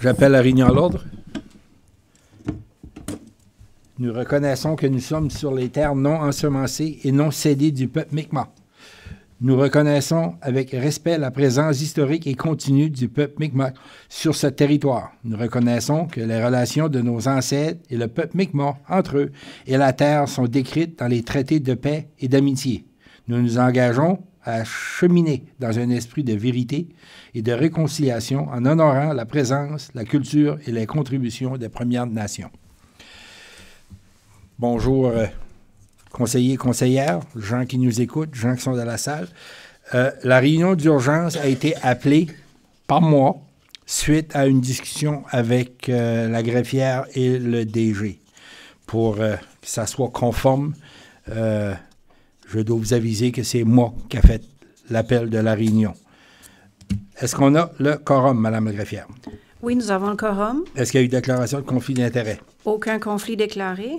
J'appelle la réunion à l'ordre. Nous reconnaissons que nous sommes sur les terres non ensemencées et non cédées du peuple Mi'kmaq. Nous reconnaissons avec respect la présence historique et continue du peuple Mi'kmaq sur ce territoire. Nous reconnaissons que les relations de nos ancêtres et le peuple Mi'kmaq entre eux et la terre sont décrites dans les traités de paix et d'amitié. Nous nous engageons à cheminer dans un esprit de vérité et de réconciliation en honorant la présence, la culture et les contributions des Premières Nations. Bonjour, conseillers et conseillères, gens qui nous écoutent, gens qui sont dans la salle. La réunion d'urgence a été appelée par moi suite à une discussion avec la greffière et le DG pour que ça soit conforme. Je dois vous aviser que c'est moi qui ai fait l'appel de la réunion. Est-ce qu'on a le quorum, Mme la greffière? Oui, nous avons le quorum. Est-ce qu'il y a eu déclaration de conflit d'intérêt? Aucun conflit déclaré.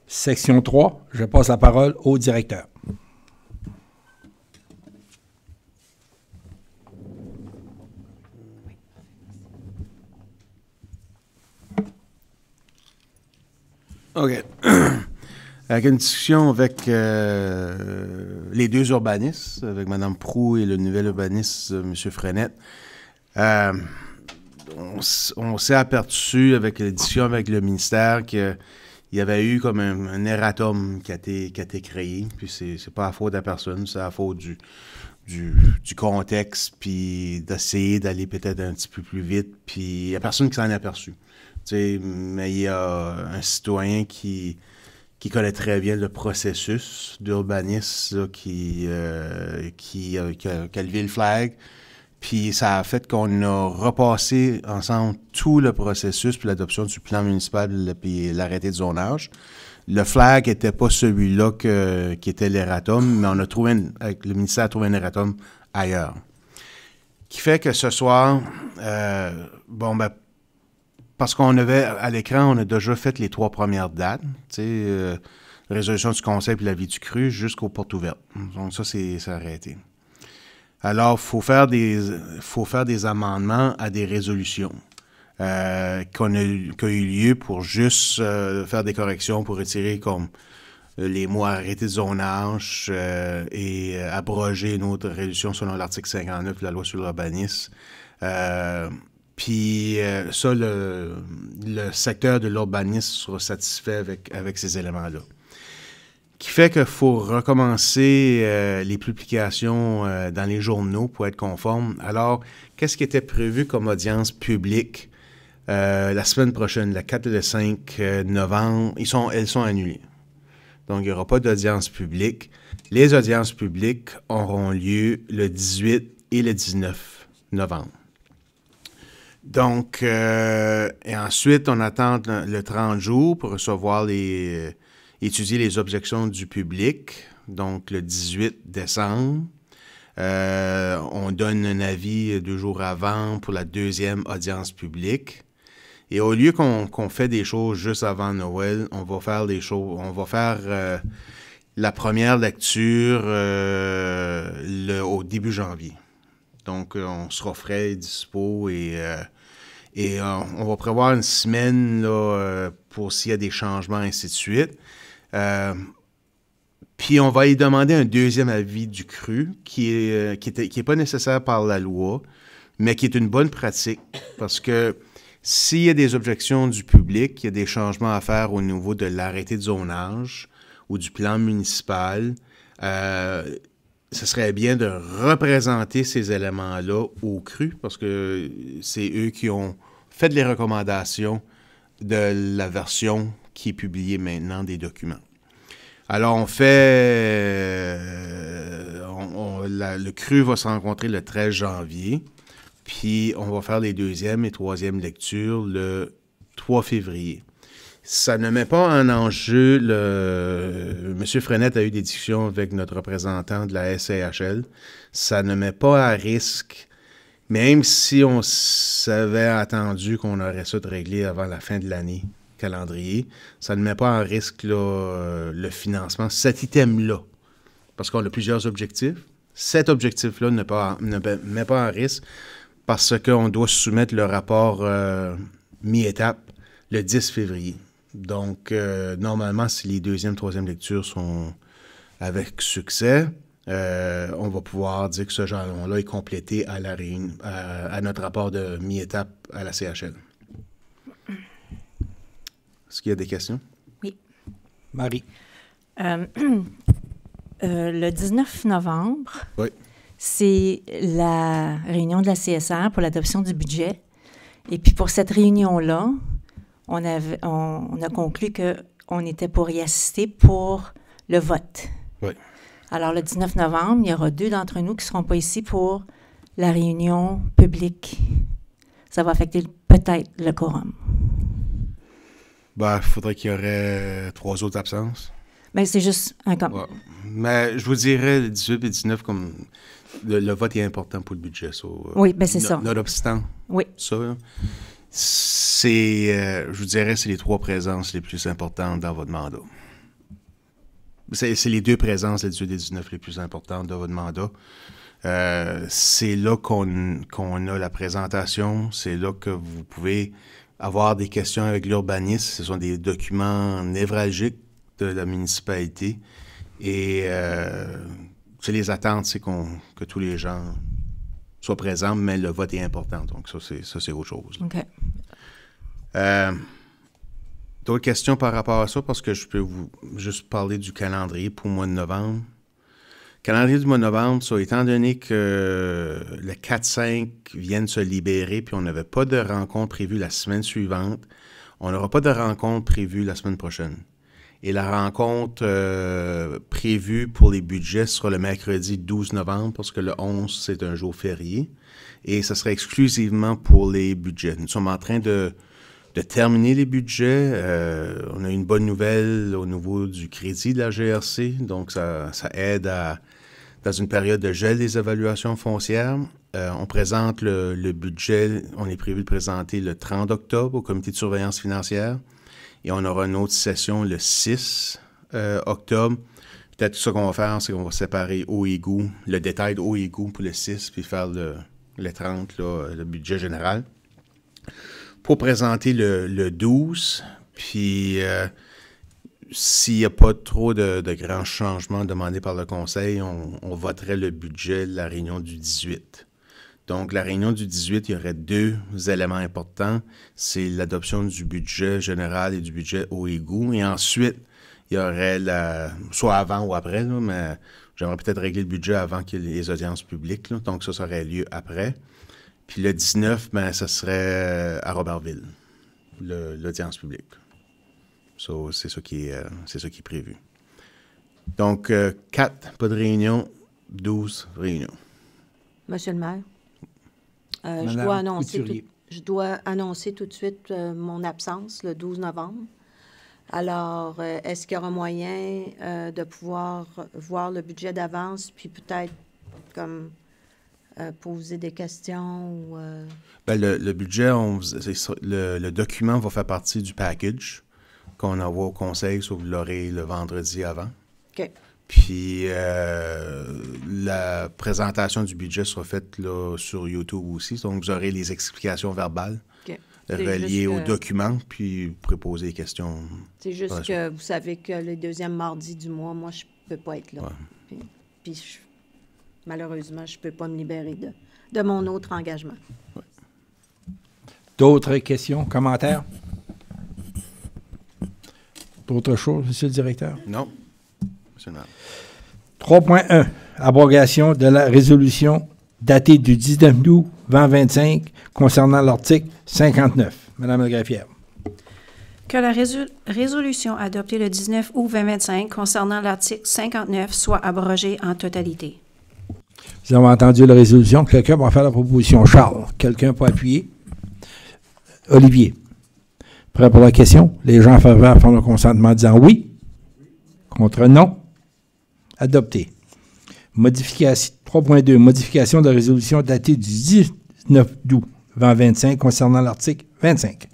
Section 3, je passe la parole au directeur. OK. Avec une discussion avec les deux urbanistes, avec Mme Proulx et le nouvel urbaniste, M. Frenette, on s'est aperçu avec la discussion avec le ministère qu'il y avait eu comme un erratum qui a été créé, puis c'est pas à faute de la personne, c'est à faute du contexte, puis d'essayer d'aller peut-être un petit peu plus vite, puis il n'y a personne qui s'en est aperçu. Mais il y a un citoyen qui connaît très bien le processus d'urbanisme qui a levé le flag. Puis ça a fait qu'on a repassé ensemble tout le processus puis l'adoption du plan municipal puis l'arrêté de zonage. Le flag n'était pas celui-là qui était l'erratum, mais on a trouvé le ministère a trouvé un erratum ailleurs. Qui fait que ce soir, parce qu'on avait, à l'écran, on a déjà fait les 3 premières dates, résolution du conseil et la vie du cru jusqu'aux portes ouvertes. Donc ça, c'est arrêté. Alors, il faut faire des amendements à des résolutions qui a eu lieu pour juste faire des corrections pour retirer comme les mots arrêtés de zonage et abroger une autre résolution selon l'article 59 de la loi sur l'urbanisme. Puis ça, le secteur de l'urbanisme sera satisfait avec ces éléments-là. Qui fait qu'il faut recommencer les publications dans les journaux pour être conforme. Alors, qu'est-ce qui était prévu comme audience publique la semaine prochaine, le 4 et le 5 novembre? Elles sont annulées. Donc, il n'y aura pas d'audience publique. Les audiences publiques auront lieu le 18 et le 19 novembre. Donc, et ensuite, on attend le 30 jours pour recevoir étudier les objections du public. Donc, le 18 décembre, on donne un avis 2 jours avant pour la deuxième audience publique. Et au lieu qu'on fait des choses juste avant Noël, on va faire des choses. On va faire la première lecture au début janvier. Donc, on sera frais et dispo et on va prévoir une semaine là, pour s'il y a des changements, ainsi de suite. Puis on va y demander un deuxième avis du CRU qui est pas nécessaire par la loi, mais qui est une bonne pratique parce que s'il y a des objections du public, il y a des changements à faire au niveau de l'arrêté de zonage ou du plan municipal, ce serait bien de représenter ces éléments-là au CRU parce que c'est eux qui ont fait les recommandations de la version qui est publiée maintenant des documents. Alors, on fait... le CRU va se rencontrer le 13 janvier, puis on va faire les deuxième et troisième lectures le 3 février. Ça ne met pas en enjeu M. Frenette a eu des discussions avec notre représentant de la SAHL. Ça ne met pas à risque, même si on s'avait attendu qu'on aurait ça de régler avant la fin de l'année calendrier, ça ne met pas en risque là, le financement, cet item-là, parce qu'on a plusieurs objectifs. Cet objectif-là ne met pas en risque parce qu'on doit soumettre le rapport mi-étape le 10 février. Donc, normalement, si les deuxième, troisième lectures sont avec succès, on va pouvoir dire que ce jalon-là est complété à la à notre rapport de mi-étape à la CHL. Est-ce qu'il y a des questions? Oui. Marie. Le 19 novembre, Oui. c'est la réunion de la CSR pour l'adoption du budget. Et puis pour cette réunion-là, on a conclu qu'on était pour y assister pour le vote. Oui. Alors le 19 novembre, il y aura 2 d'entre nous qui ne seront pas ici pour la réunion publique. Ça va affecter peut-être le quorum. Ben, il faudrait qu'il y aurait 3 autres absences. Bien, c'est juste un comme. Ouais. Mais je vous dirais, le 18 et le 19, comme le vote est important pour le budget. Oui, bien c'est ça. Nonobstant Oui. ça, c'est, je vous dirais, c'est les 3 présences les plus importantes dans votre mandat. C'est les 2 présences, le 18 et le 19, les plus importantes dans votre mandat. C'est là qu'on a la présentation. C'est là que vous pouvez avoir des questions avec l'urbanisme. Ce sont des documents névralgiques de la municipalité. Et c'est les attentes, c'est que tous les gens soient présents, mais le vote est important. Donc ça, c'est autre chose. OK. D'autres questions par rapport à ça? Parce que je peux vous juste parler du calendrier pour le mois de novembre. Calendrier du mois de novembre, ça, étant donné que le 4-5 viennent se libérer, puis on n'avait pas de rencontre prévue la semaine suivante, on n'aura pas de rencontre prévue la semaine prochaine. Et la rencontre prévue pour les budgets sera le mercredi 12 novembre, parce que le 11, c'est un jour férié. Et ce sera exclusivement pour les budgets. Nous sommes en train de terminer les budgets. On a une bonne nouvelle au niveau du crédit de la GRC, donc ça aide dans une période de gel des évaluations foncières. On présente le budget, on est prévu de présenter le 30 octobre au comité de surveillance financière et on aura une autre session le 6 octobre. Peut-être que ce qu'on va faire, c'est qu'on va séparer eau et goût, le détail de eau et goût pour le 6, puis faire le 30, là, le budget général. Pour présenter le 12, puis s'il n'y a pas trop de grands changements demandés par le conseil, on voterait le budget de la réunion du 18. Donc, la réunion du 18, il y aurait 2 éléments importants. C'est l'adoption du budget général et du budget eau et goût. Et ensuite, il y aurait soit avant ou après, là, mais j'aimerais peut-être régler le budget avant qu'il y ait les audiences publiques. Là, donc, ça aurait lieu après. Puis le 19, ben, ça serait à Robertville, l'audience publique. So, c'est ça qui est prévu. Donc, 4, pas de réunion, 12 réunions. Monsieur le maire, je dois annoncer tout de suite mon absence le 12 novembre. Alors, est-ce qu'il y aura moyen de pouvoir voir le budget d'avance, puis peut-être comme poser des questions? Ou, ben, le budget, le document va faire partie du package qu'on envoie au conseil, sauf que vous l'aurez le vendredi avant. OK. Puis, la présentation du budget sera faite là, sur YouTube aussi. Donc, vous aurez les explications verbales reliées au document, puis vous pourrez poser des questions. C'est juste que vous savez que le deuxième mardi du mois, moi, je ne peux pas être là. Ouais. Puis malheureusement, je ne peux pas me libérer de mon autre engagement. Ouais. D'autres questions, commentaires? D'autres choses, Monsieur le directeur? Non. Monsieur le maire. 3.1. Abrogation de la résolution datée du 19 août 2025 concernant l'article 59. Madame la greffière. Que la résolution adoptée le 19 août 2025 concernant l'article 59 soit abrogée en totalité. Vous avez entendu la résolution. Quelqu'un va faire la proposition. Charles. Quelqu'un peut appuyer? Olivier. Prêt pour la question? Les gens en faveur font le consentement en disant oui. Contre non. Adopté. Modification 3.2. Modification de la résolution datée du 19 août 2025 concernant l'article 25.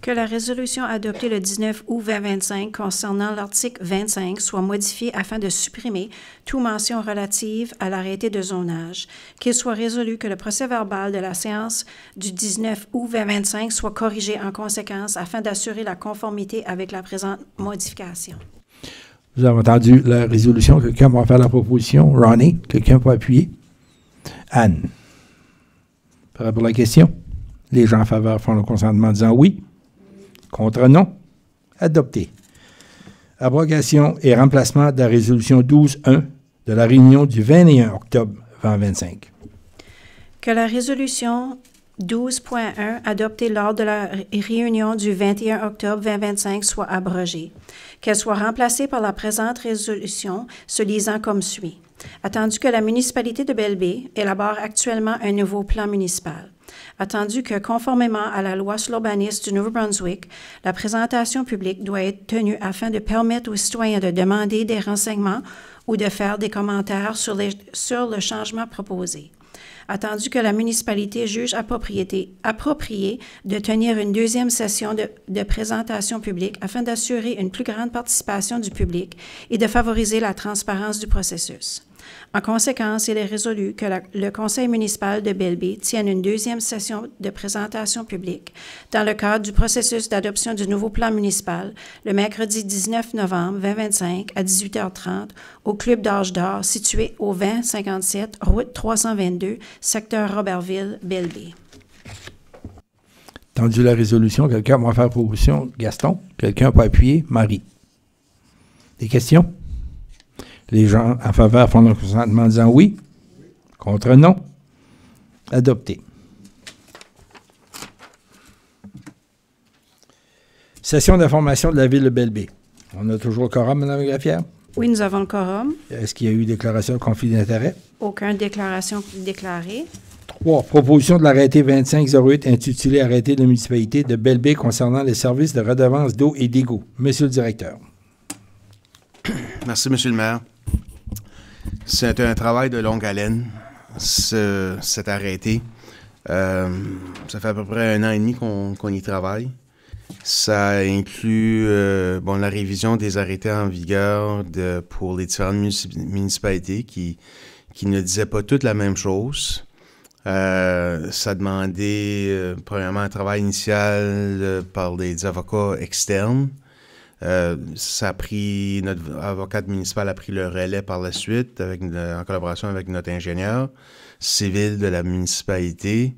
Que la résolution adoptée le 19 août 2025 concernant l'article 25 soit modifiée afin de supprimer toute mention relative à l'arrêté de zonage. Qu'il soit résolu que le procès-verbal de la séance du 19 août 2025 soit corrigé en conséquence afin d'assurer la conformité avec la présente modification. Vous avez entendu la résolution. Quelqu'un va faire la proposition? Ronnie, quelqu'un peut appuyer? Anne. Par rapport à la question? Les gens en faveur font le consentement en disant oui. Contre non. Adopté. Abrogation et remplacement de la résolution 12.1 de la réunion du 21 octobre 2025. Que la résolution 12.1 adoptée lors de la réunion du 21 octobre 2025 soit abrogée. Qu'elle soit remplacée par la présente résolution se lisant comme suit. Attendu que la municipalité de Belle-Baie élabore actuellement un nouveau plan municipal. Attendu que, conformément à la loi sur l'urbanisme du Nouveau-Brunswick, la présentation publique doit être tenue afin de permettre aux citoyens de demander des renseignements ou de faire des commentaires sur le changement proposé. Attendu que la municipalité juge approprié de tenir une deuxième session de présentation publique afin d'assurer une plus grande participation du public et de favoriser la transparence du processus. En conséquence, il est résolu que le conseil municipal de Belle-Baie tienne une deuxième session de présentation publique dans le cadre du processus d'adoption du nouveau plan municipal le mercredi 19 novembre 2025 à 18h30 au Club d'Âge d'Or situé au 2057 route 322, secteur Robertville, Belle-Baie. Entendu la résolution, quelqu'un va faire proposition? Gaston. Quelqu'un peut appuyer? Marie. Des questions? Les gens en faveur font le consentement en disant oui. Contre non. Adopté. Session d'information de la Ville de Belle-Baie. On a toujours le quorum, Mme Graffière? Oui, nous avons le quorum. Est-ce qu'il y a eu déclaration de conflit d'intérêt? Aucune déclaration déclarée. 3. Proposition de l'arrêté 2508 intitulé Arrêté de la municipalité de Belle-Baie concernant les services de redevance d'eau et d'égout. Monsieur le directeur. Merci, Monsieur le maire. C'est un travail de longue haleine, cet arrêté. Ça fait à peu près 1 an et demi qu'on y travaille. Ça inclut la révision des arrêtés en vigueur pour les différentes municipalités qui ne disaient pas toutes la même chose. Ça demandait, premièrement, un travail initial par des avocats externes. Ça a pris, notre avocate municipale a pris le relais par la suite en collaboration avec notre ingénieur civil de la municipalité.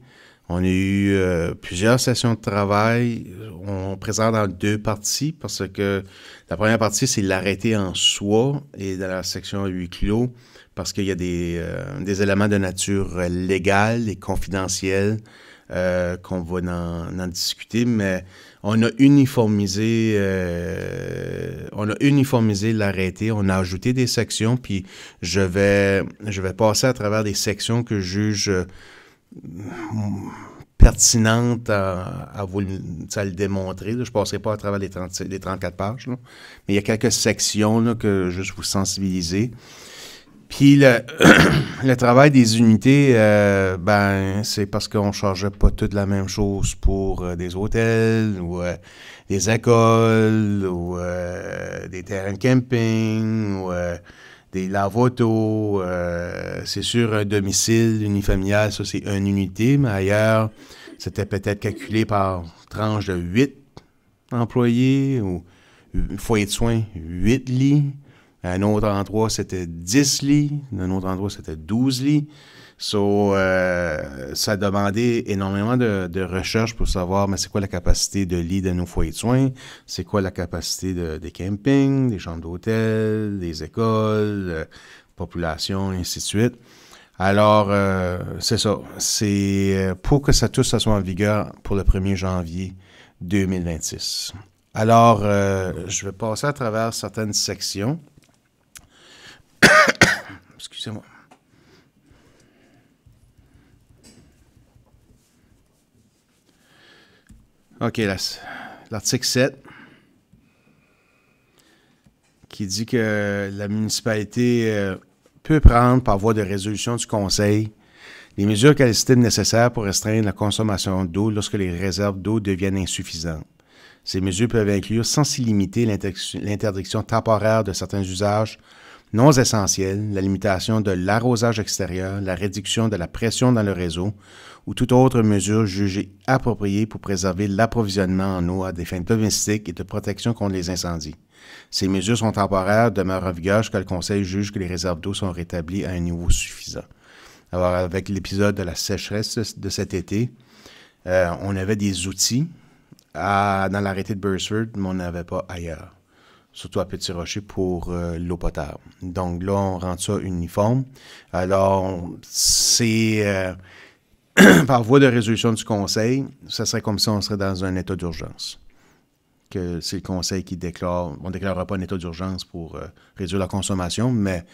On a eu plusieurs sessions de travail. On présente dans 2 parties parce que la première partie, c'est l'arrêté en soi et dans la section à huis clos parce qu'il y a des éléments de nature légale et confidentielle qu'on va en discuter, mais on a uniformisé l'arrêté, on a ajouté des sections, puis je vais passer à travers des sections que je juge pertinentes à vous le démontrer. Là. Je ne passerai pas à travers les 34 pages, là. Mais il y a quelques sections là, que juste vous sensibiliser. Puis le travail des unités, c'est parce qu'on ne chargeait pas toute la même chose pour des hôtels ou des écoles ou des terrains de camping ou des lave-autos. C'est sûr, un domicile unifamilial, ça c'est une unité, mais ailleurs, c'était peut-être calculé par tranche de 8 employés ou foyer de soins, 8 lits. À un autre endroit, c'était 10 lits. À un autre endroit, c'était 12 lits. Ça demandait énormément de recherche pour savoir, mais c'est quoi la capacité de lits de nos foyers de soins? C'est quoi la capacité des campings, des chambres d'hôtel, des écoles, population, et ainsi de suite. Alors, c'est ça. C'est pour que tout ça soit en vigueur pour le 1er janvier 2026. Alors, je vais passer à travers certaines sections. Excusez-moi. OK, l'article 7 qui dit que la municipalité peut prendre par voie de résolution du conseil les mesures qu'elle estime nécessaires pour restreindre la consommation d'eau lorsque les réserves d'eau deviennent insuffisantes. Ces mesures peuvent inclure, sans s'y limiter, l'interdiction temporaire de certains usages non essentiels, la limitation de l'arrosage extérieur, la réduction de la pression dans le réseau ou toute autre mesure jugée appropriée pour préserver l'approvisionnement en eau à des fins domestiques et de protection contre les incendies. Ces mesures sont temporaires, demeurent en vigueur jusqu'à le Conseil juge que les réserves d'eau sont rétablies à un niveau suffisant. Alors, avec l'épisode de la sécheresse de cet été, on avait des outils dans l'arrêté de Burford, mais on n'avait pas ailleurs, surtout à Petit Rocher pour l'eau potable. Donc là, on rend ça uniforme. Alors, c'est par voie de résolution du Conseil, ça serait comme si on serait dans un état d'urgence. Que c'est le Conseil qui déclare, on ne déclarera pas un état d'urgence pour réduire la consommation, mais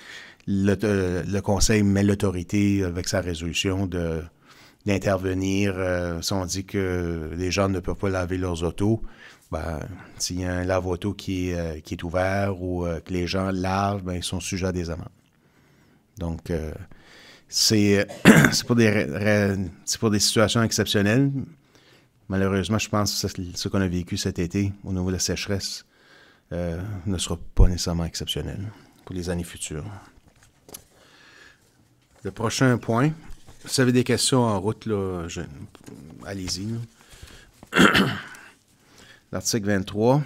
le Conseil met l'autorité avec sa résolution d'intervenir. Si on dit que les gens ne peuvent pas laver leurs autos, ben, s'il y a un lave-auto qui est ouvert ou que les gens lavent, ben, ils sont sujets à des amendes. Donc, c'est pour des situations exceptionnelles. Malheureusement, je pense que ce qu'on a vécu cet été au niveau de la sécheresse ne sera pas nécessairement exceptionnel pour les années futures. Le prochain point, si vous avez des questions en route, là, allez-y. L'article 23.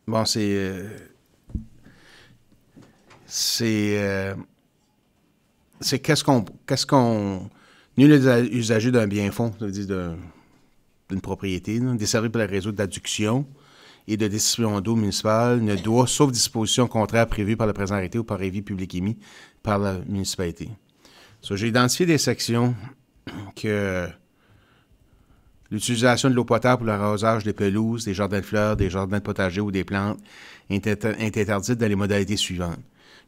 Bon, c'est qu'est-ce qu'on nul usager d'un bien fond, ça veut dire d'une propriété, là, desservi par le réseau d'adduction et de distribution d'eau municipale ne doit, sauf disposition contraire prévue par le présent arrêté ou par avis public émis par la municipalité. So, j'ai identifié des sections que l'utilisation de l'eau potable pour l'arrosage des pelouses, des jardins de fleurs, des jardins de potager ou des plantes est interdite dans les modalités suivantes.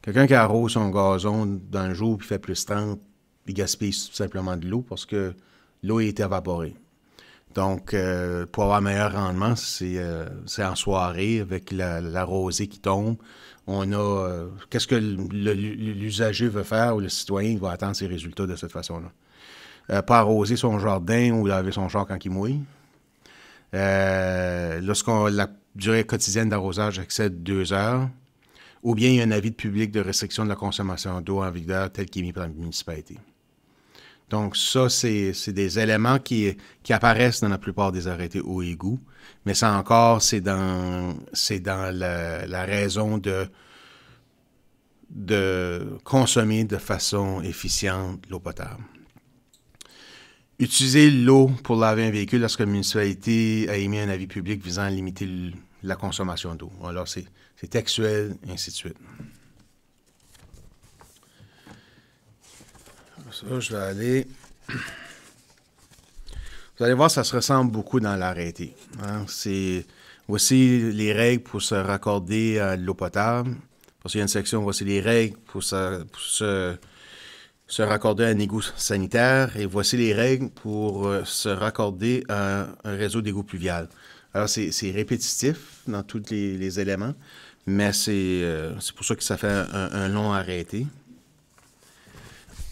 Quelqu'un qui arrose son gazon dans le jour puis fait plus 30, il gaspille tout simplement de l'eau parce que l'eau est évaporée. Donc, pour avoir un meilleur rendement, c'est en soirée avec la rosée qui tombe. On a qu'est-ce que l'usager veut faire ou le citoyen va attendre ses résultats de cette façon-là. Pas arroser son jardin ou laver son char quand il mouille. Lorsqu'on la durée quotidienne d'arrosage excède 2 heures, ou bien il y a un avis de public de restriction de la consommation d'eau en vigueur tel qu'il est mis par la municipalité. Donc ça, c'est des éléments qui apparaissent dans la plupart des arrêtés eau et égout, mais ça encore, c'est dans la raison de consommer de façon efficiente l'eau potable. Utiliser l'eau pour laver un véhicule lorsque la municipalité a émis un avis public visant à limiter la consommation d'eau. Alors, c'est textuel, et ainsi de suite. Ça, je vais aller... Vous allez voir, ça se ressemble beaucoup dans l'arrêté. Hein? C'est voici les règles pour se raccorder à l'eau potable. Parce qu'il y a une section, voici les règles pour se raccorder à un égout sanitaire. Et voici les règles pour se raccorder à un réseau d'égout pluvial. Alors, c'est répétitif dans tous les éléments, mais c'est pour ça que ça fait un long arrêté.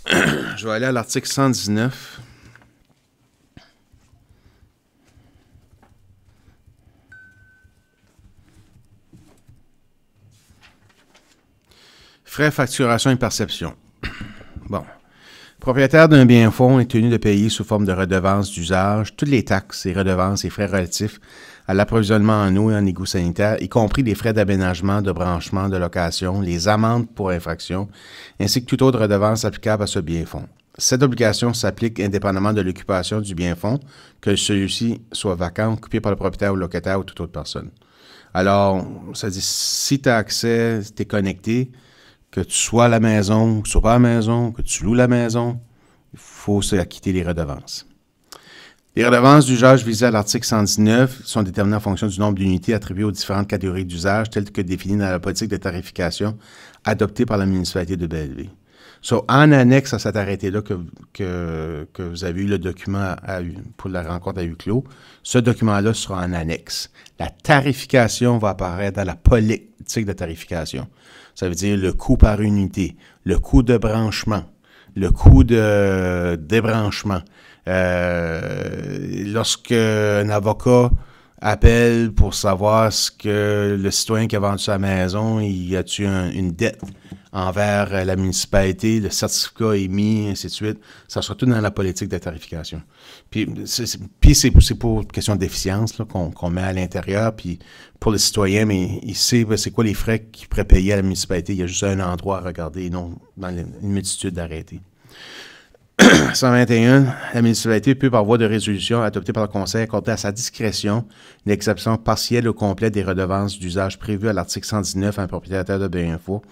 Je vais aller à l'article 119. Frais, facturation et perception. Bon. Le propriétaire d'un bien fonds est tenu de payer sous forme de redevance d'usage toutes les taxes et redevances et frais relatifs à l'approvisionnement en eau et en égout sanitaire, y compris les frais d'aménagement, de branchement, de location, les amendes pour infraction, ainsi que toute autre redevance applicable à ce bien fonds. Cette obligation s'applique indépendamment de l'occupation du bien fonds, que celui-ci soit vacant, occupé par le propriétaire ou locataire ou toute autre personne. Alors, ça dit, si tu as accès, tu es connecté, que tu sois à la maison, que tu ne sois pas à la maison, que tu loues la maison, il faut s'acquitter les redevances. Les redevances d'usage visées à l'article 119 sont déterminées en fonction du nombre d'unités attribuées aux différentes catégories d'usage telles que définies dans la politique de tarification adoptée par la municipalité de Belleville. So, en annexe à cet arrêté-là que vous avez eu le document pour la rencontre à huis clos, ce document-là sera en annexe. La tarification va apparaître dans la politique de tarification. Ça veut dire le coût par unité, le coût de branchement, le coût de débranchement. Lorsque un avocat appelle pour savoir ce que le citoyen qui a vendu sa maison, y a-t-il une dette envers la municipalité, le certificat émis, ainsi de suite, ça sera tout dans la politique de tarification. Puis c'est pour question d'efficience qu'on met à l'intérieur, puis pour le citoyen, mais il sait c'est quoi les frais qu'il pourrait payer à la municipalité. Il y a juste un endroit à regarder, non dans une multitude d'arrêtés. 121, la municipalité peut, par voie de résolution adoptée par le conseil, accorder à sa discrétion une exception partielle ou complète des redevances d'usage prévues à l'article 119 à un propriétaire de biens info,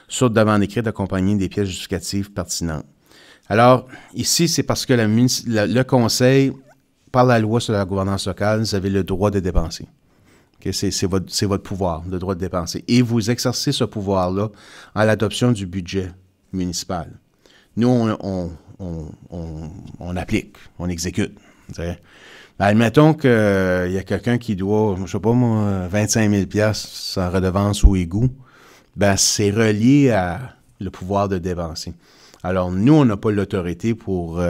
sur demande écrite accompagnée des pièces justificatives pertinentes. Alors, ici, c'est parce que le conseil, par la loi sur la gouvernance locale, vous avez le droit de dépenser. Okay? C'est votre pouvoir, le droit de dépenser. Et vous exercez ce pouvoir-là en l'adoption du budget municipal. Nous, on applique, on exécute. Ben, admettons qu'il y a quelqu'un qui doit, je ne sais pas moi, 25 000 $ en redevance ou égout. Ben, c'est relié à le pouvoir de dépenser. Alors, nous, on n'a pas l'autorité pour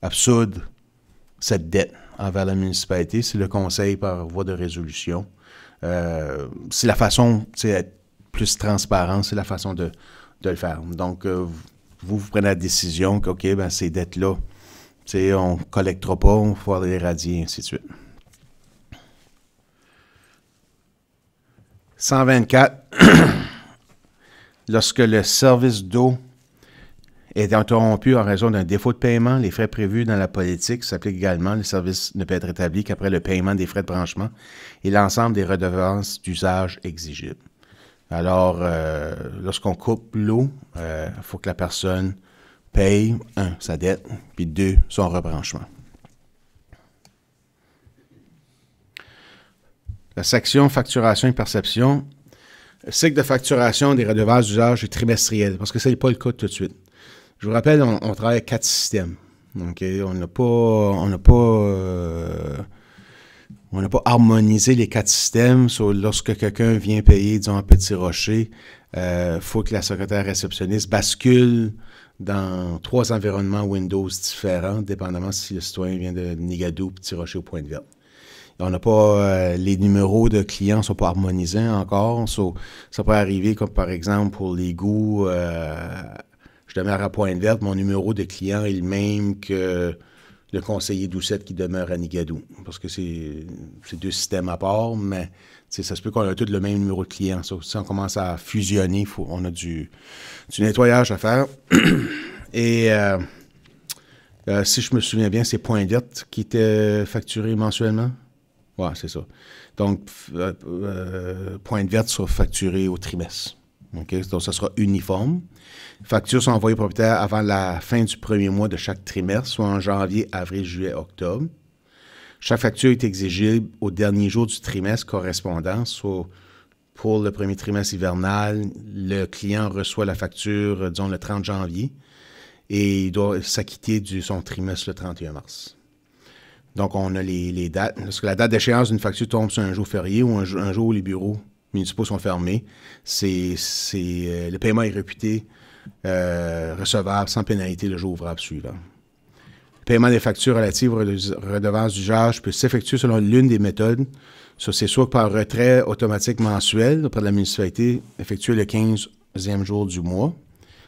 absoudre cette dette envers la municipalité. C'est le conseil par voie de résolution. C'est la façon, être plus transparent, c'est la façon de le faire. Donc, vous prenez la décision que, OK, ben, ces dettes-là, on ne collectera pas, on va pouvoir les radier, ainsi de suite. 124, lorsque le service d'eau est interrompu en raison d'un défaut de paiement, les frais prévus dans la politique s'appliquent également. Le service ne peut être établi qu'après le paiement des frais de branchement et l'ensemble des redevances d'usage exigibles. Alors, lorsqu'on coupe l'eau, il faut que la personne paye, 1, sa dette, puis 2, son rebranchement. La section facturation et perception. Le cycle de facturation des redevances d'usage est trimestriel, parce que ce n'est pas le cas tout de suite. Je vous rappelle, on travaille avec 4 systèmes. Okay? On n'a pas harmonisé les 4 systèmes. Lorsque quelqu'un vient payer, disons, un Petit Rocher, il faut que la secrétaire réceptionniste bascule dans 3 environnements Windows différents, dépendamment si le citoyen vient de Nigadou, Petit Rocher ou Pointe-Verte. On n'a pas, les numéros de clients ne sont pas harmonisés encore. Ça peut arriver comme par exemple pour l'égout, je demeure à Pointe-Verte, mon numéro de client est le même que le conseiller Doucette qui demeure à Nigadou. Parce que c'est 2 systèmes à part, mais ça se peut qu'on a tous le même numéro de client. Si on commence à fusionner, on a du nettoyage à faire. Et si je me souviens bien, c'est Pointe-Verte qui était facturé mensuellement. Oui, c'est ça. Donc, Pointe-Verte sera facturé au trimestre. Okay? Donc, ça sera uniforme. Les factures sont envoyées au propriétaire avant la fin du premier mois de chaque trimestre, soit en janvier, avril, juillet, octobre. Chaque facture est exigible au dernier jour du trimestre correspondant, soit pour le premier trimestre hivernal, le client reçoit la facture, disons, le 30 janvier et il doit s'acquitter de son trimestre le 31 mars. Donc, on a les dates. Lorsque la date d'échéance d'une facture tombe sur un jour férié ou un jour où les bureaux municipaux sont fermés, le paiement est réputé recevable sans pénalité le jour ouvrable suivant. Le paiement des factures relatives aux redevances d'usage peut s'effectuer selon l'une des méthodes. Ça, c'est soit par retrait automatique mensuel auprès de la municipalité, effectué le 15e jour du mois.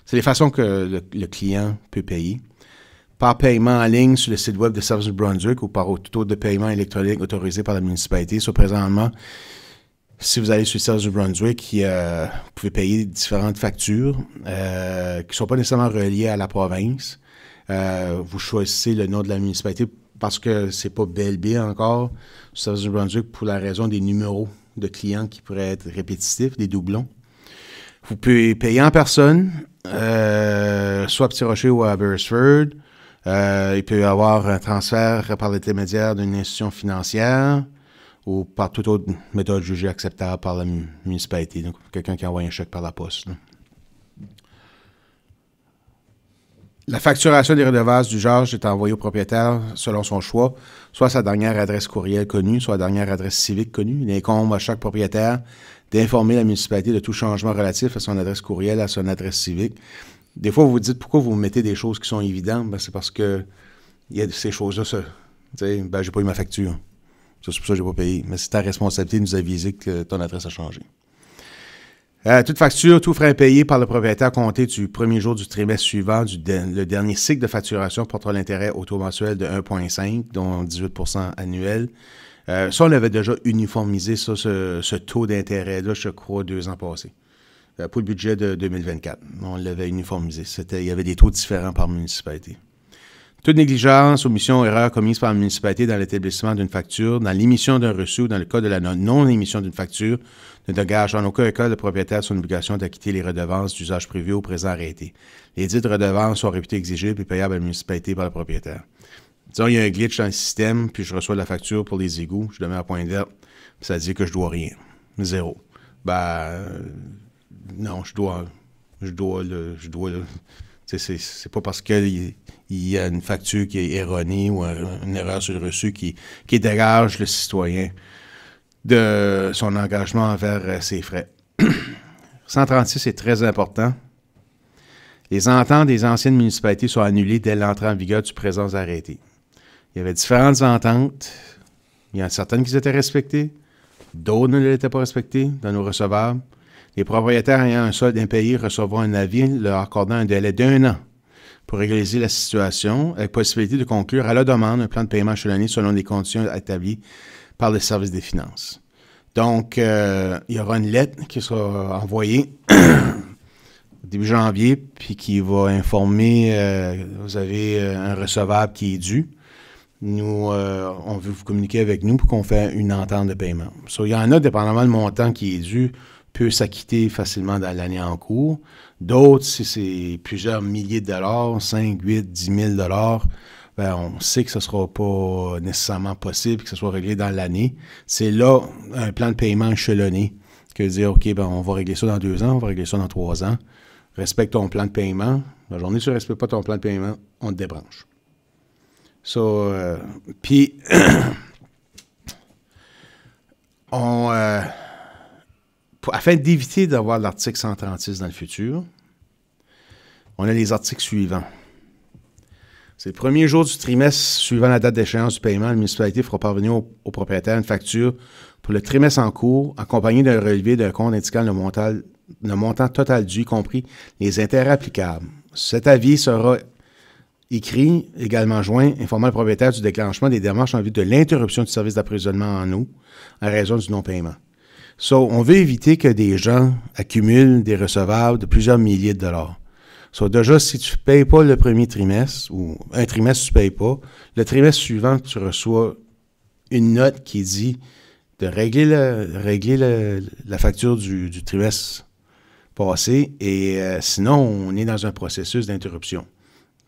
C'est les façons que le client peut payer. Par paiement en ligne sur le site web de Services du Brunswick ou par tout autre de paiement électronique autorisé par la municipalité. Soit présentement, si vous allez sur le Services du Brunswick, vous pouvez payer différentes factures qui ne sont pas nécessairement reliées à la province. Vous choisissez le nom de la municipalité parce que c'est pas BLB encore, sur le Services du Brunswick, pour la raison des numéros de clients qui pourraient être répétitifs, des doublons. Vous pouvez payer en personne, soit à Petit Rocher ou à Abbotsford. Il peut y avoir un transfert par l'intermédiaire d'une institution financière ou par toute autre méthode jugée acceptable par la municipalité. Donc, quelqu'un qui envoie un chèque par la poste. Là. La facturation des redevances d'usage est envoyée au propriétaire selon son choix, soit sa dernière adresse courriel connue, soit la dernière adresse civique connue. Il incombe à chaque propriétaire d'informer la municipalité de tout changement relatif à son adresse courriel, à son adresse civique. des fois, vous vous dites pourquoi vous mettez des choses qui sont évidentes. Ben, c'est parce que il y a ces choses-là, ça. Tu sais, ben, j'ai pas eu ma facture. Ça, c'est pour ça que j'ai pas payé. Mais c'est ta responsabilité de nous aviser que ton adresse a changé. Toute facture, tout frais payé par le propriétaire compté du premier jour du trimestre suivant le dernier cycle de facturation portera l'intérêt au taux mensuel de 1,5, dont 18 % annuel. Ça, on avait déjà uniformisé ça, ce taux d'intérêt-là, je crois, 2 ans passés. Pour le budget de 2024, on l'avait uniformisé. Il y avait des taux différents par municipalité. Toute négligence, omission, erreur commise par la municipalité dans l'établissement d'une facture, dans l'émission d'un reçu ou dans le cas de la non-émission d'une facture, ne dégage en aucun cas le propriétaire son obligation d'acquitter les redevances d'usage prévu au présent arrêté. Les dites redevances sont réputées exigibles et payables à la municipalité par le propriétaire. Disons, il y a un glitch dans le système, puis je reçois la facture pour les égouts, je le mets à point vert, puis ça dit que je dois rien. 0. Non, je dois. C'est pas parce qu'il y a une facture qui est erronée ou une erreur sur le reçu qui dégage le citoyen de son engagement envers ses frais. 136 est très important. Les ententes des anciennes municipalités sont annulées dès l'entrée en vigueur du présent arrêté. Il y avait différentes ententes. Il y en a certaines qui étaient respectées, d'autres ne l'étaient pas respectées dans nos recevables. Les propriétaires ayant un solde impayé recevront un avis leur accordant un délai d'1 an pour régulariser la situation, avec possibilité de conclure à la demande un plan de paiement échelonné selon les conditions établies par le service des finances. Donc, il y aura une lettre qui sera envoyée début janvier, puis qui va informer, vous avez un recevable qui est dû. Nous, on veut vous communiquer avec nous pour qu'on fasse une entente de paiement. Il y en a, dépendamment du montant qui est dû, peut s'acquitter facilement dans l'année en cours. D'autres, si c'est plusieurs milliers de dollars, 5, 8, 10 000 $, ben, on sait que ce ne sera pas nécessairement possible que ce soit réglé dans l'année. C'est là un plan de paiement échelonné que de dire, OK, ben, on va régler ça dans 2 ans, on va régler ça dans 3 ans. Respecte ton plan de paiement. La journée où tu ne respectes pas ton plan de paiement, on te débranche. Puis, afin d'éviter d'avoir l'article 136 dans le futur, on a les articles suivants. C'est le premier jour du trimestre suivant la date d'échéance du paiement, la municipalité fera parvenir au propriétaire une facture pour le trimestre en cours, accompagnée d'un relevé d'un compte indiquant le montant total dû, y compris les intérêts applicables. Cet avis sera écrit, également joint, informant le propriétaire du déclenchement des démarches en vue de l'interruption du service d'approvisionnement en eau en raison du non-paiement. On veut éviter que des gens accumulent des recevables de plusieurs milliers de dollars. Déjà, si tu ne payes pas le premier trimestre, ou un trimestre tu ne payes pas, le trimestre suivant, tu reçois une note qui dit de régler la facture du trimestre passé, et sinon, on est dans un processus d'interruption,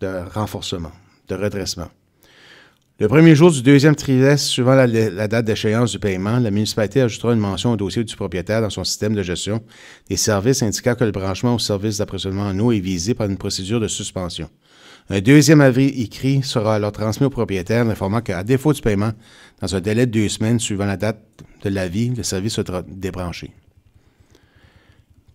de renforcement, de redressement. Le premier jour du deuxième trimestre, suivant la date d'échéance du paiement, la municipalité ajoutera une mention au dossier du propriétaire dans son système de gestion des services indiquant que le branchement au service d'approvisionnement en eau est visé par une procédure de suspension. Un deuxième avis écrit sera alors transmis au propriétaire informant qu'à défaut du paiement, dans un délai de 2 semaines suivant la date de l'avis, le service sera débranché.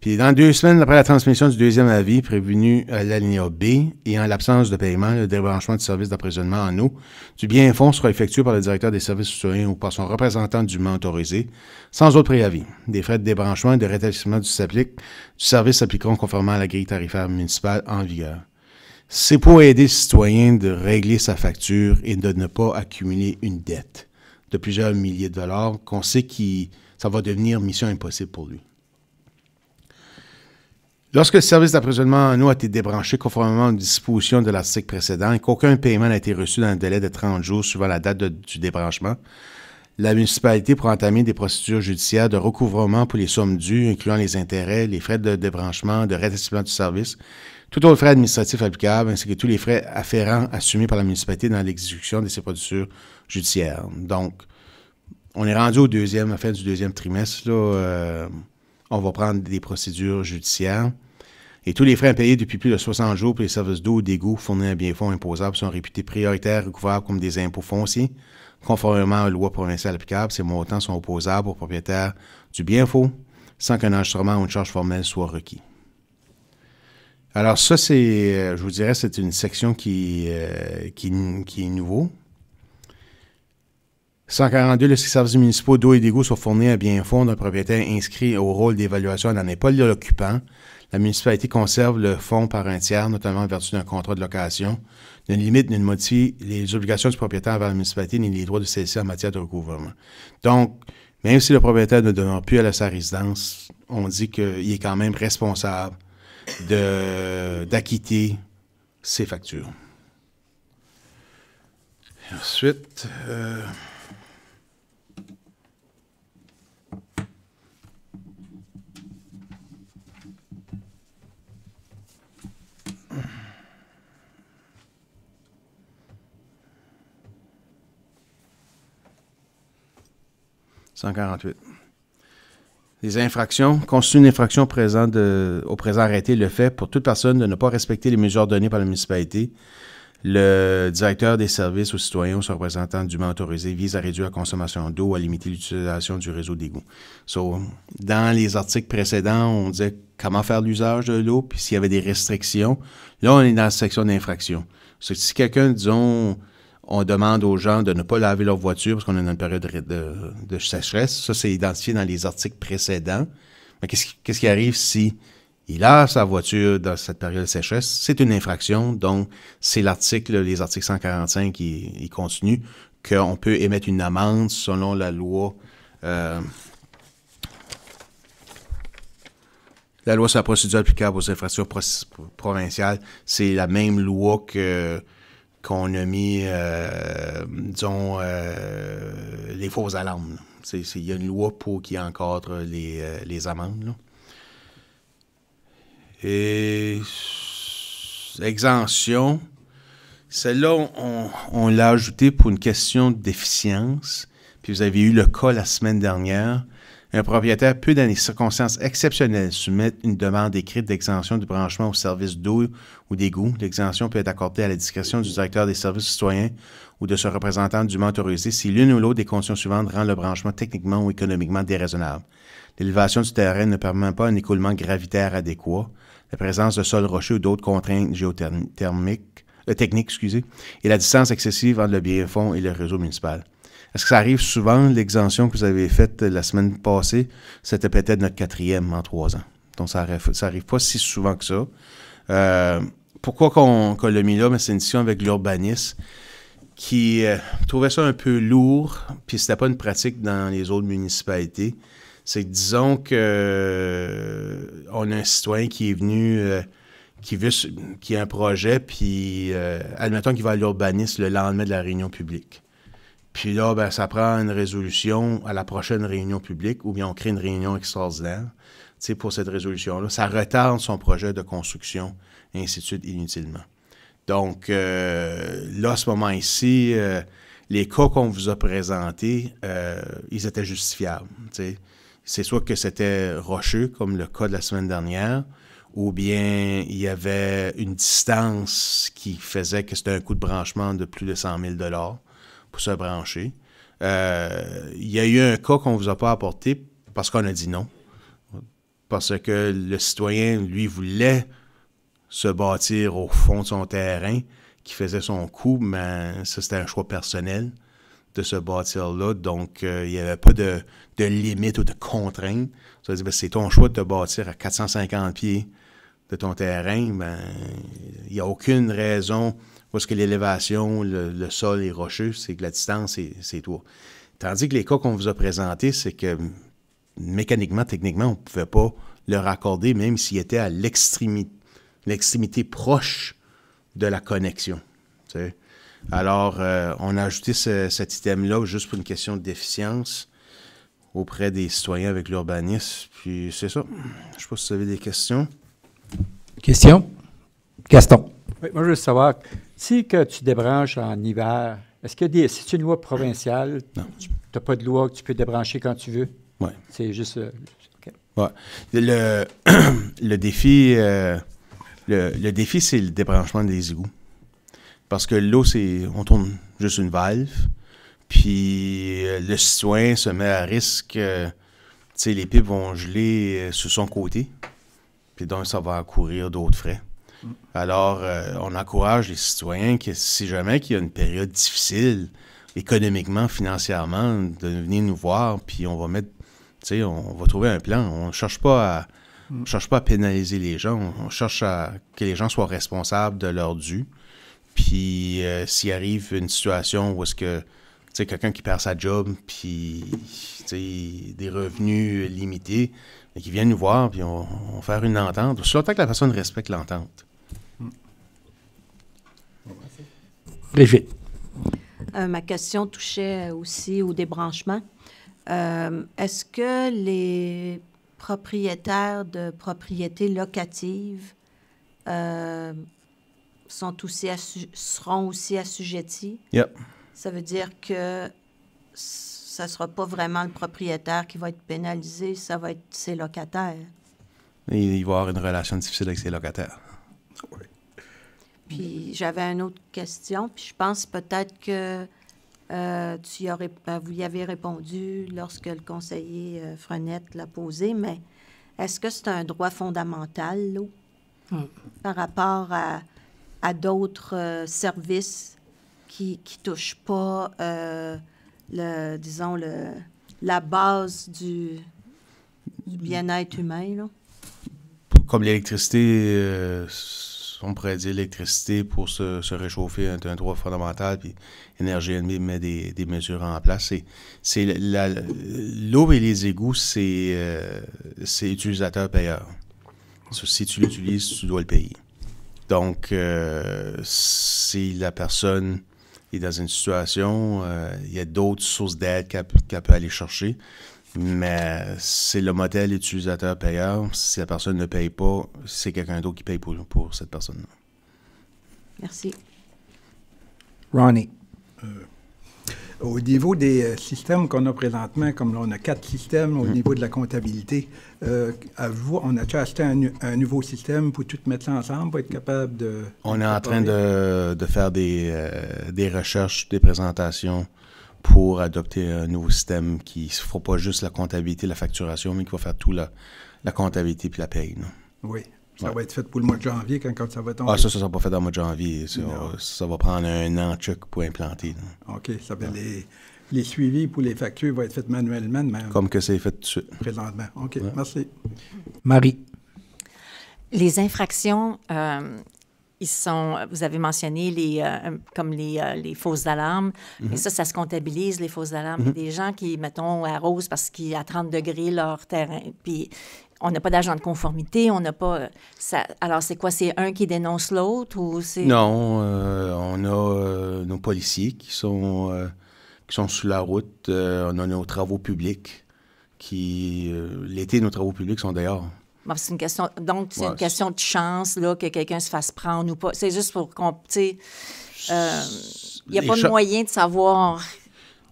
Puis dans 2 semaines après la transmission du deuxième avis prévenu à l'alinéa B et en l'absence de paiement, le débranchement du service d'approvisionnement en eau du bien-fonds sera effectué par le directeur des services citoyens ou par son représentant dûment autorisé, sans autre préavis. Des frais de débranchement et de rétablissement du service s'appliqueront conformément à la grille tarifaire municipale en vigueur. C'est pour aider le citoyen de régler sa facture et de ne pas accumuler une dette de plusieurs milliers de dollars qu'on sait que ça va devenir mission impossible pour lui. Lorsque le service d'approvisionnement en eau a été débranché conformément aux dispositions de l'article précédent et qu'aucun paiement n'a été reçu dans un délai de 30 jours suivant la date du débranchement, la municipalité pourra entamer des procédures judiciaires de recouvrement pour les sommes dues, incluant les intérêts, les frais de débranchement, de rétablissement du service, tout autre frais administratif applicable, ainsi que tous les frais afférents assumés par la municipalité dans l'exécution de ces procédures judiciaires. Donc, on est rendu à la fin du deuxième trimestre, là, on va prendre des procédures judiciaires. Et tous les frais impayés depuis plus de 60 jours pour les services d'eau ou d'égout fournis à biens-fonds imposables sont réputés prioritaires recouvrables comme des impôts fonciers. Conformément aux lois provinciales applicables, ces montants sont opposables aux propriétaires du bien-fonds sans qu'un enregistrement ou une charge formelle soit requis. Alors ça, je vous dirais, c'est une section qui est nouveau. 142, les services municipaux d'eau et d'égout sont fournis à bien fond d'un propriétaire inscrit au rôle d'évaluation n'en est pas l'occupant. La municipalité conserve le fonds par un tiers, notamment en vertu d'un contrat de location. Ne limite, ne modifie les obligations du propriétaire envers la municipalité ni les droits de celle-ci en matière de recouvrement. Donc, même si le propriétaire ne demeure plus à sa résidence, on dit qu'il est quand même responsable d'acquitter ses factures. Et ensuite, « 148. Les infractions constituent une infraction au présent arrêté le fait pour toute personne de ne pas respecter les mesures données par la municipalité. Le directeur des services aux citoyens ou son représentant dûment autorisé vise à réduire la consommation d'eau ou à limiter l'utilisation du réseau d'égout. Dans les articles précédents, on disait comment faire l'usage de l'eau, puis s'il y avait des restrictions. Là, on est dans la section d'infraction. Si quelqu'un, disons, on demande aux gens de ne pas laver leur voiture parce qu'on est dans une période de sécheresse. Ça, c'est identifié dans les articles précédents. Mais qu'est-ce qui arrive si il lave sa voiture dans cette période de sécheresse? C'est une infraction. Donc, c'est les articles 145 qui continuent, qu'on peut émettre une amende selon la loi. La loi sur la procédure applicable aux infractions provinciales, c'est la même loi qu'on a mis, les fausses alarmes. Il y a une loi qui encadre les amendes. Là. Et exemption, celle-là, on l'a ajoutée pour une question de déficience. Puis vous avez eu le cas la semaine dernière. Un propriétaire peut, dans des circonstances exceptionnelles, soumettre une demande écrite d'exemption du branchement au service d'eau ou d'égout. L'exemption peut être accordée à la discrétion du directeur des services citoyens ou de son représentant dûment autorisé si l'une ou l'autre des conditions suivantes rend le branchement techniquement ou économiquement déraisonnable. L'élévation du terrain ne permet pas un écoulement gravitaire adéquat, la présence de sols rocheux ou d'autres contraintes techniques, et la distance excessive entre le bien-fond et le réseau municipal. Est-ce que ça arrive souvent, l'exemption que vous avez faite la semaine passée? C'était peut-être notre 4e en 3 ans. Donc, ça arrive pas si souvent que ça. Pourquoi qu'on l'a mis là? Mais c'est une discussion avec l'urbanisme qui trouvait ça un peu lourd, puis c'était pas une pratique dans les autres municipalités. C'est que, disons que on a un citoyen qui est venu, qui a un projet, puis admettons qu'il va à l'urbanisme le lendemain de la réunion publique. Puis là, ben, ça prend une résolution à la prochaine réunion publique ou bien on crée une réunion extraordinaire pour cette résolution-là. Ça retarde son projet de construction, et ainsi de suite, inutilement. Donc, là, à ce moment-ci, les cas qu'on vous a présentés, ils étaient justifiables. T'sais. C'est soit que c'était rocheux, comme le cas de la semaine dernière, ou bien il y avait une distance qui faisait que c'était un coût de branchement de plus de 100 000 $ pour se brancher. Il y a eu un cas qu'on ne vous a pas apporté parce qu'on a dit non. Parce que le citoyen, lui, voulait se bâtir au fond de son terrain, qui faisait son coût, mais ça, c'était un choix personnel de se bâtir là. Donc, il n'y avait pas de limite ou de contrainte. Ça veut dire, ben, c'est ton choix de te bâtir à 450 pieds de ton terrain. Ben, il n'y a aucune raison parce que l'élévation, le sol est rocheux, c'est que la distance, c'est toi. Tandis que les cas qu'on vous a présentés, c'est que mécaniquement, techniquement, on ne pouvait pas le raccorder, même s'il était à l'extrémité proche de la connexion. Tu sais. Alors, on a ajouté cet item-là juste pour une question de déficience auprès des citoyens avec l'urbanisme. Puis c'est ça. Je ne sais pas si vous avez des questions. Question? Gaston. Oui, moi, je veux savoir, si que tu débranches en hiver, est-ce que c'est une loi provinciale? Non. Tu n'as pas de loi que tu peux débrancher quand tu veux? Oui. C'est juste... Okay. Ouais. Le défi, le défi, c'est le débranchement des égouts. Parce que l'eau, on tourne juste une valve, puis le citoyen se met à risque, les pipes vont geler sur son côté, puis donc ça va courir d'autres frais. Alors, on encourage les citoyens que si jamais qu'il y a une période difficile, économiquement, financièrement, de venir nous voir, puis on va mettre, tu sais, on va trouver un plan. On ne cherche pas à pénaliser les gens. On cherche à que les gens soient responsables de leur dû. Puis, s'il arrive une situation où est-ce que, tu sais, quelqu'un qui perd sa job, puis, tu sais, des revenus limités, et qui vient nous voir, puis on va faire une entente. Surtout que la personne respecte l'entente. Brigitte. Ma question touchait aussi au débranchement. Est-ce que les propriétaires de propriétés locatives seront aussi assujettis? Yep. Ça veut dire que ça ne sera pas vraiment le propriétaire qui va être pénalisé, ça va être ses locataires. Et il va avoir une relation difficile avec ses locataires. Puis j'avais une autre question, puis je pense peut-être que vous y avez répondu lorsque le conseiller Frenette l'a posé, mais est-ce que c'est un droit fondamental, l'eau, par rapport à d'autres services qui ne touchent pas, la base du bien-être humain, là? Comme l'électricité, on pourrait dire l'électricité pour se réchauffer est un droit fondamental, puis Énergie NB met des mesures en place. L'eau et les égouts, c'est utilisateur-payeur. Si tu l'utilises, tu dois le payer. Donc, si la personne est dans une situation, il y a d'autres sources d'aide qu'elle peut aller chercher. Mais c'est le modèle utilisateur-payeur. Si la personne ne paye pas, c'est quelqu'un d'autre qui paye pour cette personne-là. Merci. Ronnie. Au niveau des systèmes qu'on a présentement, comme là, on a 4 systèmes au niveau de la comptabilité, on a-tu acheté un nouveau système pour tout mettre ça ensemble, pour être capable de... On est en train de faire des recherches, des présentations pour adopter un nouveau système qui ne fera pas juste la comptabilité, la facturation, mais qui va faire tout la comptabilité puis la paye. Non? Oui. Ça va être fait pour le mois de janvier quand ça va tomber. Ah, ça ne sera pas fait dans le mois de janvier. Ça va prendre un an pour implanter. Non? OK. Ça va les suivis pour les factures vont être faits manuellement. Même comme que c'est fait tout de suite. Présentement. OK. Ouais. Merci. Marie. Les infractions... vous avez mentionné les fausses alarmes, mais ça se comptabilise, les fausses alarmes. Il y a des gens qui, mettons, arrosent parce qu'il y a 30 degrés leur terrain, puis on n'a pas d'agent de conformité, on n'a pas... alors, c'est quoi? C'est un qui dénonce l'autre ou c'est... Non, on a nos policiers qui sont sur la route, on a nos travaux publics l'été, nos travaux publics sont dehors. Bon, c'est une question, donc, c'est une question de chance là, que quelqu'un se fasse prendre ou pas. C'est juste pour qu'on... il n'y a pas de moyen de savoir...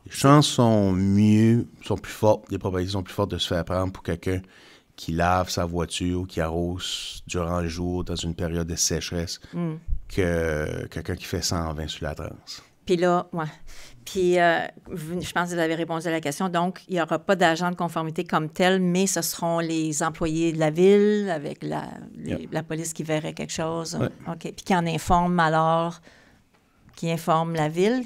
Les chances sont plus fortes, les probabilités sont plus fortes de se faire prendre pour quelqu'un qui lave sa voiture ou qui arrose durant le jour dans une période de sécheresse que quelqu'un qui fait 120 sur la transe. Puis là, ouais. Puis, je pense que vous avez répondu à la question. Donc, il n'y aura pas d'agent de conformité comme tel, mais ce seront les employés de la ville avec la police qui verrait quelque chose. Ouais. OK. Puis qui en informe alors, qui informe la ville?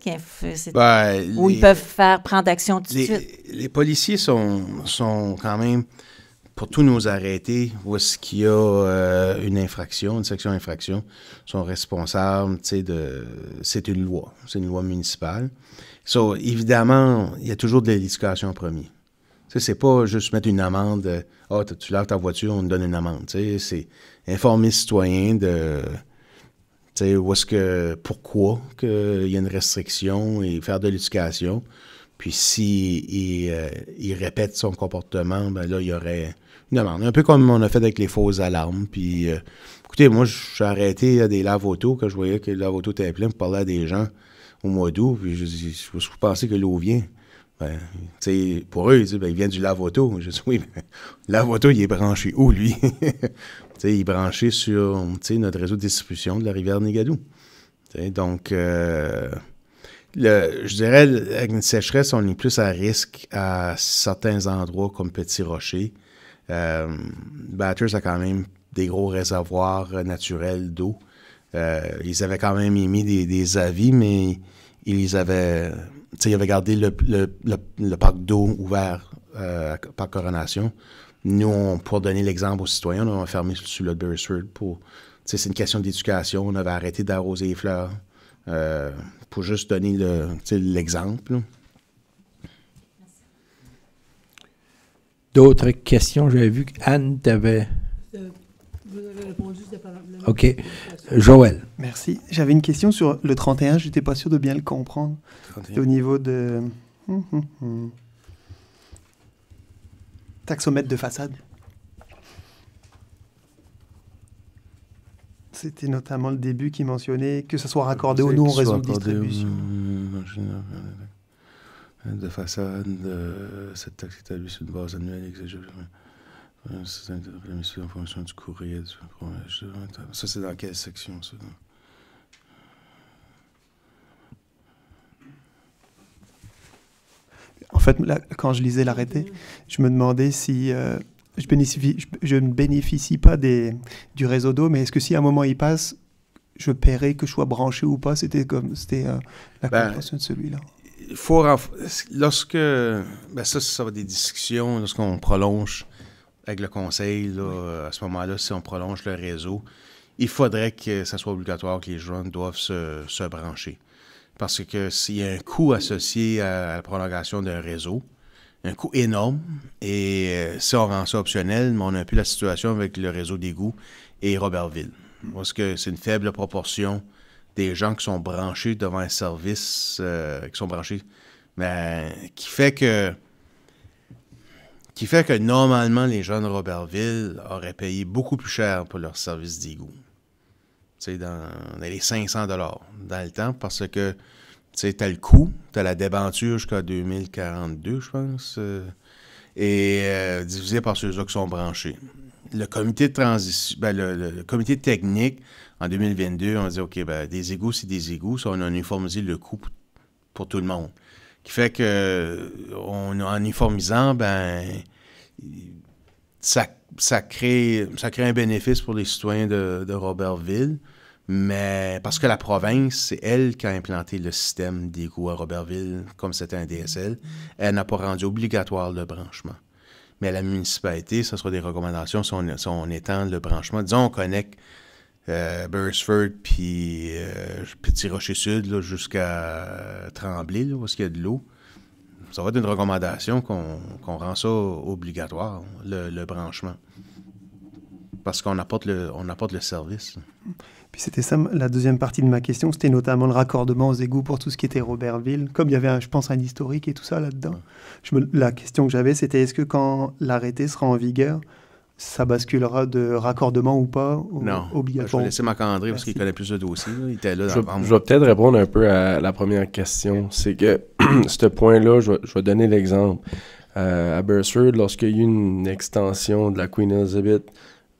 Ou ils peuvent prendre action tout de suite? Les policiers sont quand même, pour tous nos arrêtés, où est-ce qu'il y a une infraction, une section infraction, sont responsables, tu sais, c'est une loi municipale. So, évidemment, il y a toujours de l'éducation en premier. Tu sais, c'est pas juste mettre une amende, tu laves ta voiture, on te donne une amende. Tu sais, c'est informer le citoyen de, tu sais, pourquoi qu'il y a une restriction et faire de l'éducation. Puis s'il répète son comportement, ben là, il y aurait une amende. Un peu comme on a fait avec les fausses alarmes. Puis, écoutez, moi, j'ai arrêté des lave-autos quand je voyais que le lave-auto était plein pour parler à des gens au mois d'août. Puis je dis, vous pensez que l'eau vient? Ben, tu sais, pour eux, ils disent, ben, il vient du lave-auto. Je dis, oui, mais le lave-auto, il est branché où, lui? Tu sais, il est branché sur, tu sais, notre réseau de distribution de la rivière Négadou. Tu sais, donc... je dirais, avec une sécheresse, on est plus à risque à certains endroits comme Petit Rocher. Bathurst a quand même des gros réservoirs naturels d'eau. Ils avaient quand même émis des avis, mais ils avaient gardé le parc d'eau ouvert à Parc Coronation. Nous, pour donner l'exemple aux citoyens, on a fermé sur le Beresford pour... C'est une question d'éducation. On avait arrêté d'arroser les fleurs pour juste donner l'exemple. D'autres questions? J'avais vu qu'Anne t'avait... Vous avez répondu, c'était pas la OK. Joël. Merci. J'avais une question sur le 31, je n'étais pas sûr de bien le comprendre. C'était au niveau de... Taxomètre de façade. C'était notamment le début qui mentionnait que ce soit raccordé au nouveau réseau de distribution. De façade, cette taxe est établie sur une base annuelle exigée. C'est en fonction du courrier. Ça, c'est dans quelle section, ça? En fait, là, quand je lisais l'arrêté, je me demandais si je ne bénéficie pas du réseau d'eau, mais est-ce que si à un moment il passe, je paierais que je sois branché ou pas? C'était la compréhension de celui-là. Il faut... Lorsque... ça va des discussions, lorsqu'on prolonge avec le conseil, là, à ce moment-là, si on prolonge le réseau, il faudrait que ça soit obligatoire que les gens doivent se brancher. Parce que s'il y a un coût associé à la prolongation d'un réseau, un coût énorme, et si on rend ça optionnel, on a un peu la situation avec le réseau d'égouts et Robertville. Parce que c'est une faible proportion des gens qui sont branchés devant un service, qui sont branchés, qui fait que normalement, les gens de Robertville auraient payé beaucoup plus cher pour leur service d'égout. Tu sais, dans les 500 $ dans le temps, parce que, tu sais, t'as le coût, t'as la débenture jusqu'à 2042, je pense, divisé par ceux-là qui sont branchés. Le comité de transition, le comité technique, en 2022, on dit, OK, des égouts, c'est des égouts, ça, on a uniformisé le coût pour tout le monde. Qui fait que, en uniformisant, ça crée un bénéfice pour les citoyens de Robertville, mais parce que la province, c'est elle qui a implanté le système d'égouts à Robertville, comme c'était un DSL, elle n'a pas rendu obligatoire le branchement. Mais à la municipalité, ça sera des recommandations si on étend le branchement. Disons, on connecte Beresford puis Petit Rocher Sud là, jusqu'à Tremblay, là, où il y a de l'eau. Ça va être une recommandation qu'on rend ça obligatoire, le branchement. Parce qu'on apporte le service. Puis c'était ça, la deuxième partie de ma question, c'était notamment le raccordement aux égouts pour tout ce qui était Robertville. Comme il y avait, je pense, un historique et tout ça là-dedans. La question que j'avais, c'était est-ce que quand l'arrêté sera en vigueur, ça basculera de raccordement ou pas obligatoire? Je vais laisser Marc-André parce qu'il connaît plus le dossier. Là. Il était là je vais peut-être répondre un peu à la première question. C'est que, ce point-là, je vais donner l'exemple. À Beresford, lorsqu'il y a eu une extension de la Queen Elizabeth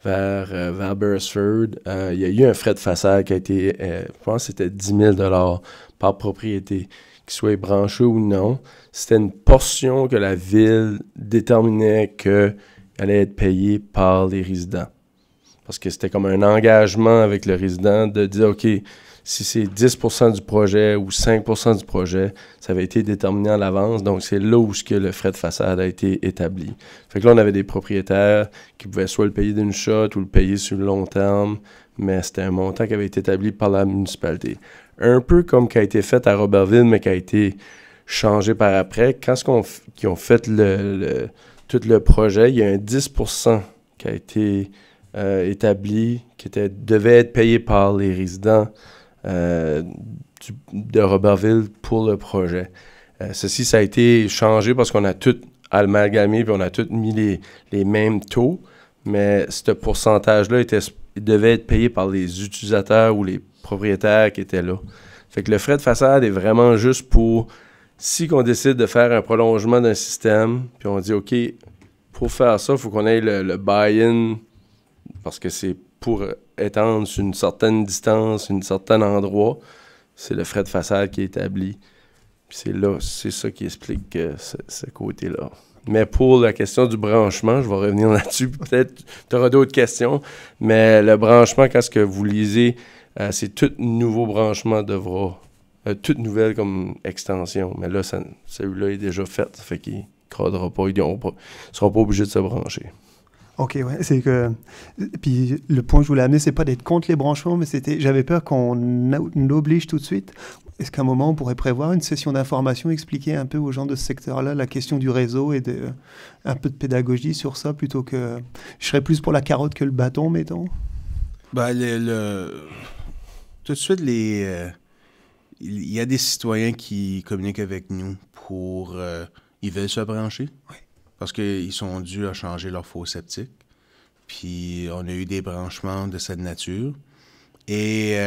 vers Beresford, il y a eu un frais de façade qui a été, je pense que c'était 10 000 $ par propriété. Qu'il soit branché ou non, c'était une portion que la ville déterminait que allait être payé par les résidents. Parce que c'était comme un engagement avec le résident de dire, OK, si c'est 10% du projet ou 5% du projet, ça avait été déterminé à l'avance. Donc, c'est là où le frais de façade a été établi. Fait que là, on avait des propriétaires qui pouvaient soit le payer d'une shot ou le payer sur le long terme, mais c'était un montant qui avait été établi par la municipalité. Un peu comme qui a été fait à Robertville, mais qui a été changé par après. Quand ils ont fait tout le projet, il y a un 10% qui a été établi, qui devait être payé par les résidents de Robertville pour le projet. Ceci, ça a été changé parce qu'on a tout amalgamé puis on a tout mis les mêmes taux, mais ce pourcentage-là devait être payé par les utilisateurs ou les propriétaires qui étaient là. Fait que le frais de façade est vraiment juste pour... Si on décide de faire un prolongement d'un système, puis on dit, OK, pour faire ça, il faut qu'on ait le buy-in, parce que c'est pour étendre sur une certaine distance, un certain endroit, c'est le frais de façade qui est établi. Puis c'est ça qui explique ce côté-là. Mais pour la question du branchement, je vais revenir là-dessus. Peut-être tu auras d'autres questions. Mais le branchement, quand ce que vous lisez, c'est tout nouveau branchement devra... toute nouvelle comme extension. Mais là, celui-là est déjà fait. Ça fait qu'il ne cradera pas. Ils ne seront pas obligés de se brancher. OK, ouais. C'est que... Puis le point que je voulais amener, c'est pas d'être contre les branchements, mais j'avais peur qu'on oblige tout de suite. Est-ce qu'à un moment, on pourrait prévoir une session d'information, expliquer un peu aux gens de ce secteur-là la question du réseau et un peu de pédagogie sur ça, plutôt que... Je serais plus pour la carotte que le bâton, mettons. Ben, tout de suite, il y a des citoyens qui communiquent avec nous pour... ils veulent se brancher. Oui. Parce qu'ils sont dus à changer leur fosse septique. Puis on a eu des branchements de cette nature. Et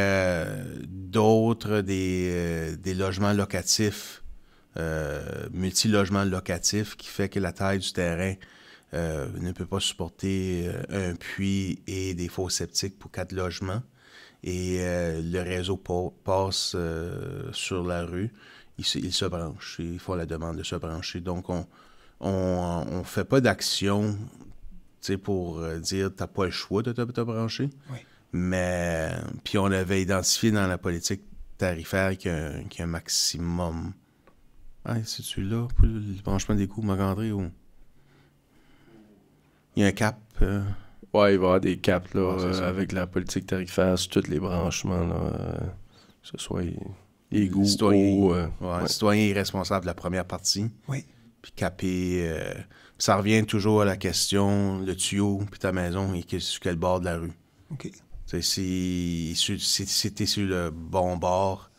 d'autres, des logements locatifs, multi-logements locatifs, qui fait que la taille du terrain ne peut pas supporter un puits et des fosses septiques pour 4 logements. Et le réseau passe sur la rue. Ils se branchent. Ils font la demande de se brancher. Donc, on fait pas d'action pour dire t'as pas le choix de te brancher. Oui. Mais, puis on avait identifié dans la politique tarifaire qu'il y a un maximum. Ah, c'est celui-là pour le branchement des coûts, Marc-André, ou... Il y a un cap. Oui, il va y avoir des caps là, avec la politique tarifaire sur tous les branchements, là, que ce soit égaux, le citoyen est responsable de la première partie. Oui. Puis caper... ça revient toujours à la question, le tuyau, puis ta maison, et sur quel bord de la rue. OK. Si t'es sur le bon bord,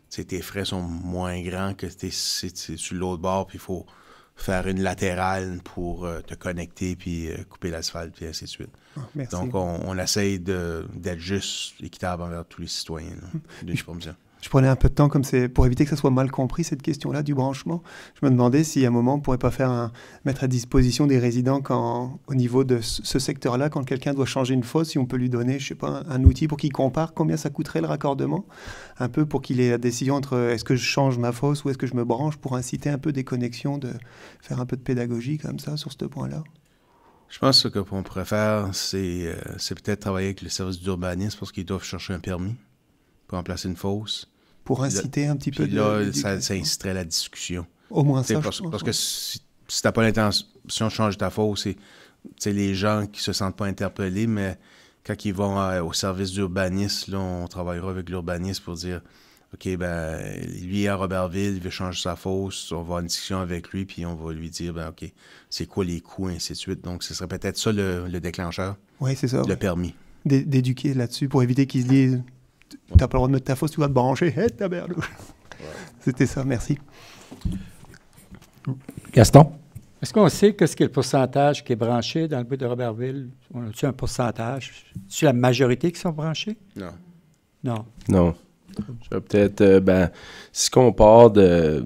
tes frais sont moins grands que si t'es sur l'autre bord, puis il faut faire une latérale pour te connecter, puis couper l'asphalte, puis ainsi de suite. Oh, merci. Donc, on essaye d'être juste équitable envers tous les citoyens. Je prenais un peu de temps comme c'est pour éviter que ça soit mal compris, cette question-là du branchement. Je me demandais si à un moment, on ne pourrait pas mettre à disposition des résidents au niveau de ce secteur-là, quand quelqu'un doit changer une fosse, si on peut lui donner, je sais pas, un outil pour qu'il compare combien ça coûterait le raccordement, un peu pour qu'il ait la décision entre est-ce que je change ma fosse ou est-ce que je me branche, pour inciter un peu des connexions, de faire un peu de pédagogie comme ça sur ce point-là. Je pense que ce qu'on pourrait faire, c'est peut-être travailler avec le service d'urbanisme parce qu'ils doivent chercher un permis pour remplacer une fosse. Pour inciter un petit peu de... Là, ça inciterait la discussion. Au moins ça, parce que si tu n'as pas l'intention de changer ta fosse, c'est les gens qui se sentent pas interpellés, mais quand ils vont au service d'urbanisme, là, on travaillera avec l'urbanisme pour dire, OK, ben lui, à Robertville, il veut changer sa fosse, on va avoir une discussion avec lui, puis on va lui dire, ben OK, c'est quoi les coûts, et ainsi de suite. Donc, ce serait peut-être ça le déclencheur. Oui, c'est ça. Le permis. D'éduquer là-dessus pour éviter qu'ils se disent... T'as pas le droit de mettre ta fosse, tu vas te brancher. Hé, ta merde. C'était ça, merci. Gaston? Est-ce qu'on sait qu'est-ce qu'est le pourcentage qui est branché dans le bout de Robertville? On a-tu un pourcentage? C'est la majorité qui sont branchés? Non. Non. Non. Peut-être, si on part de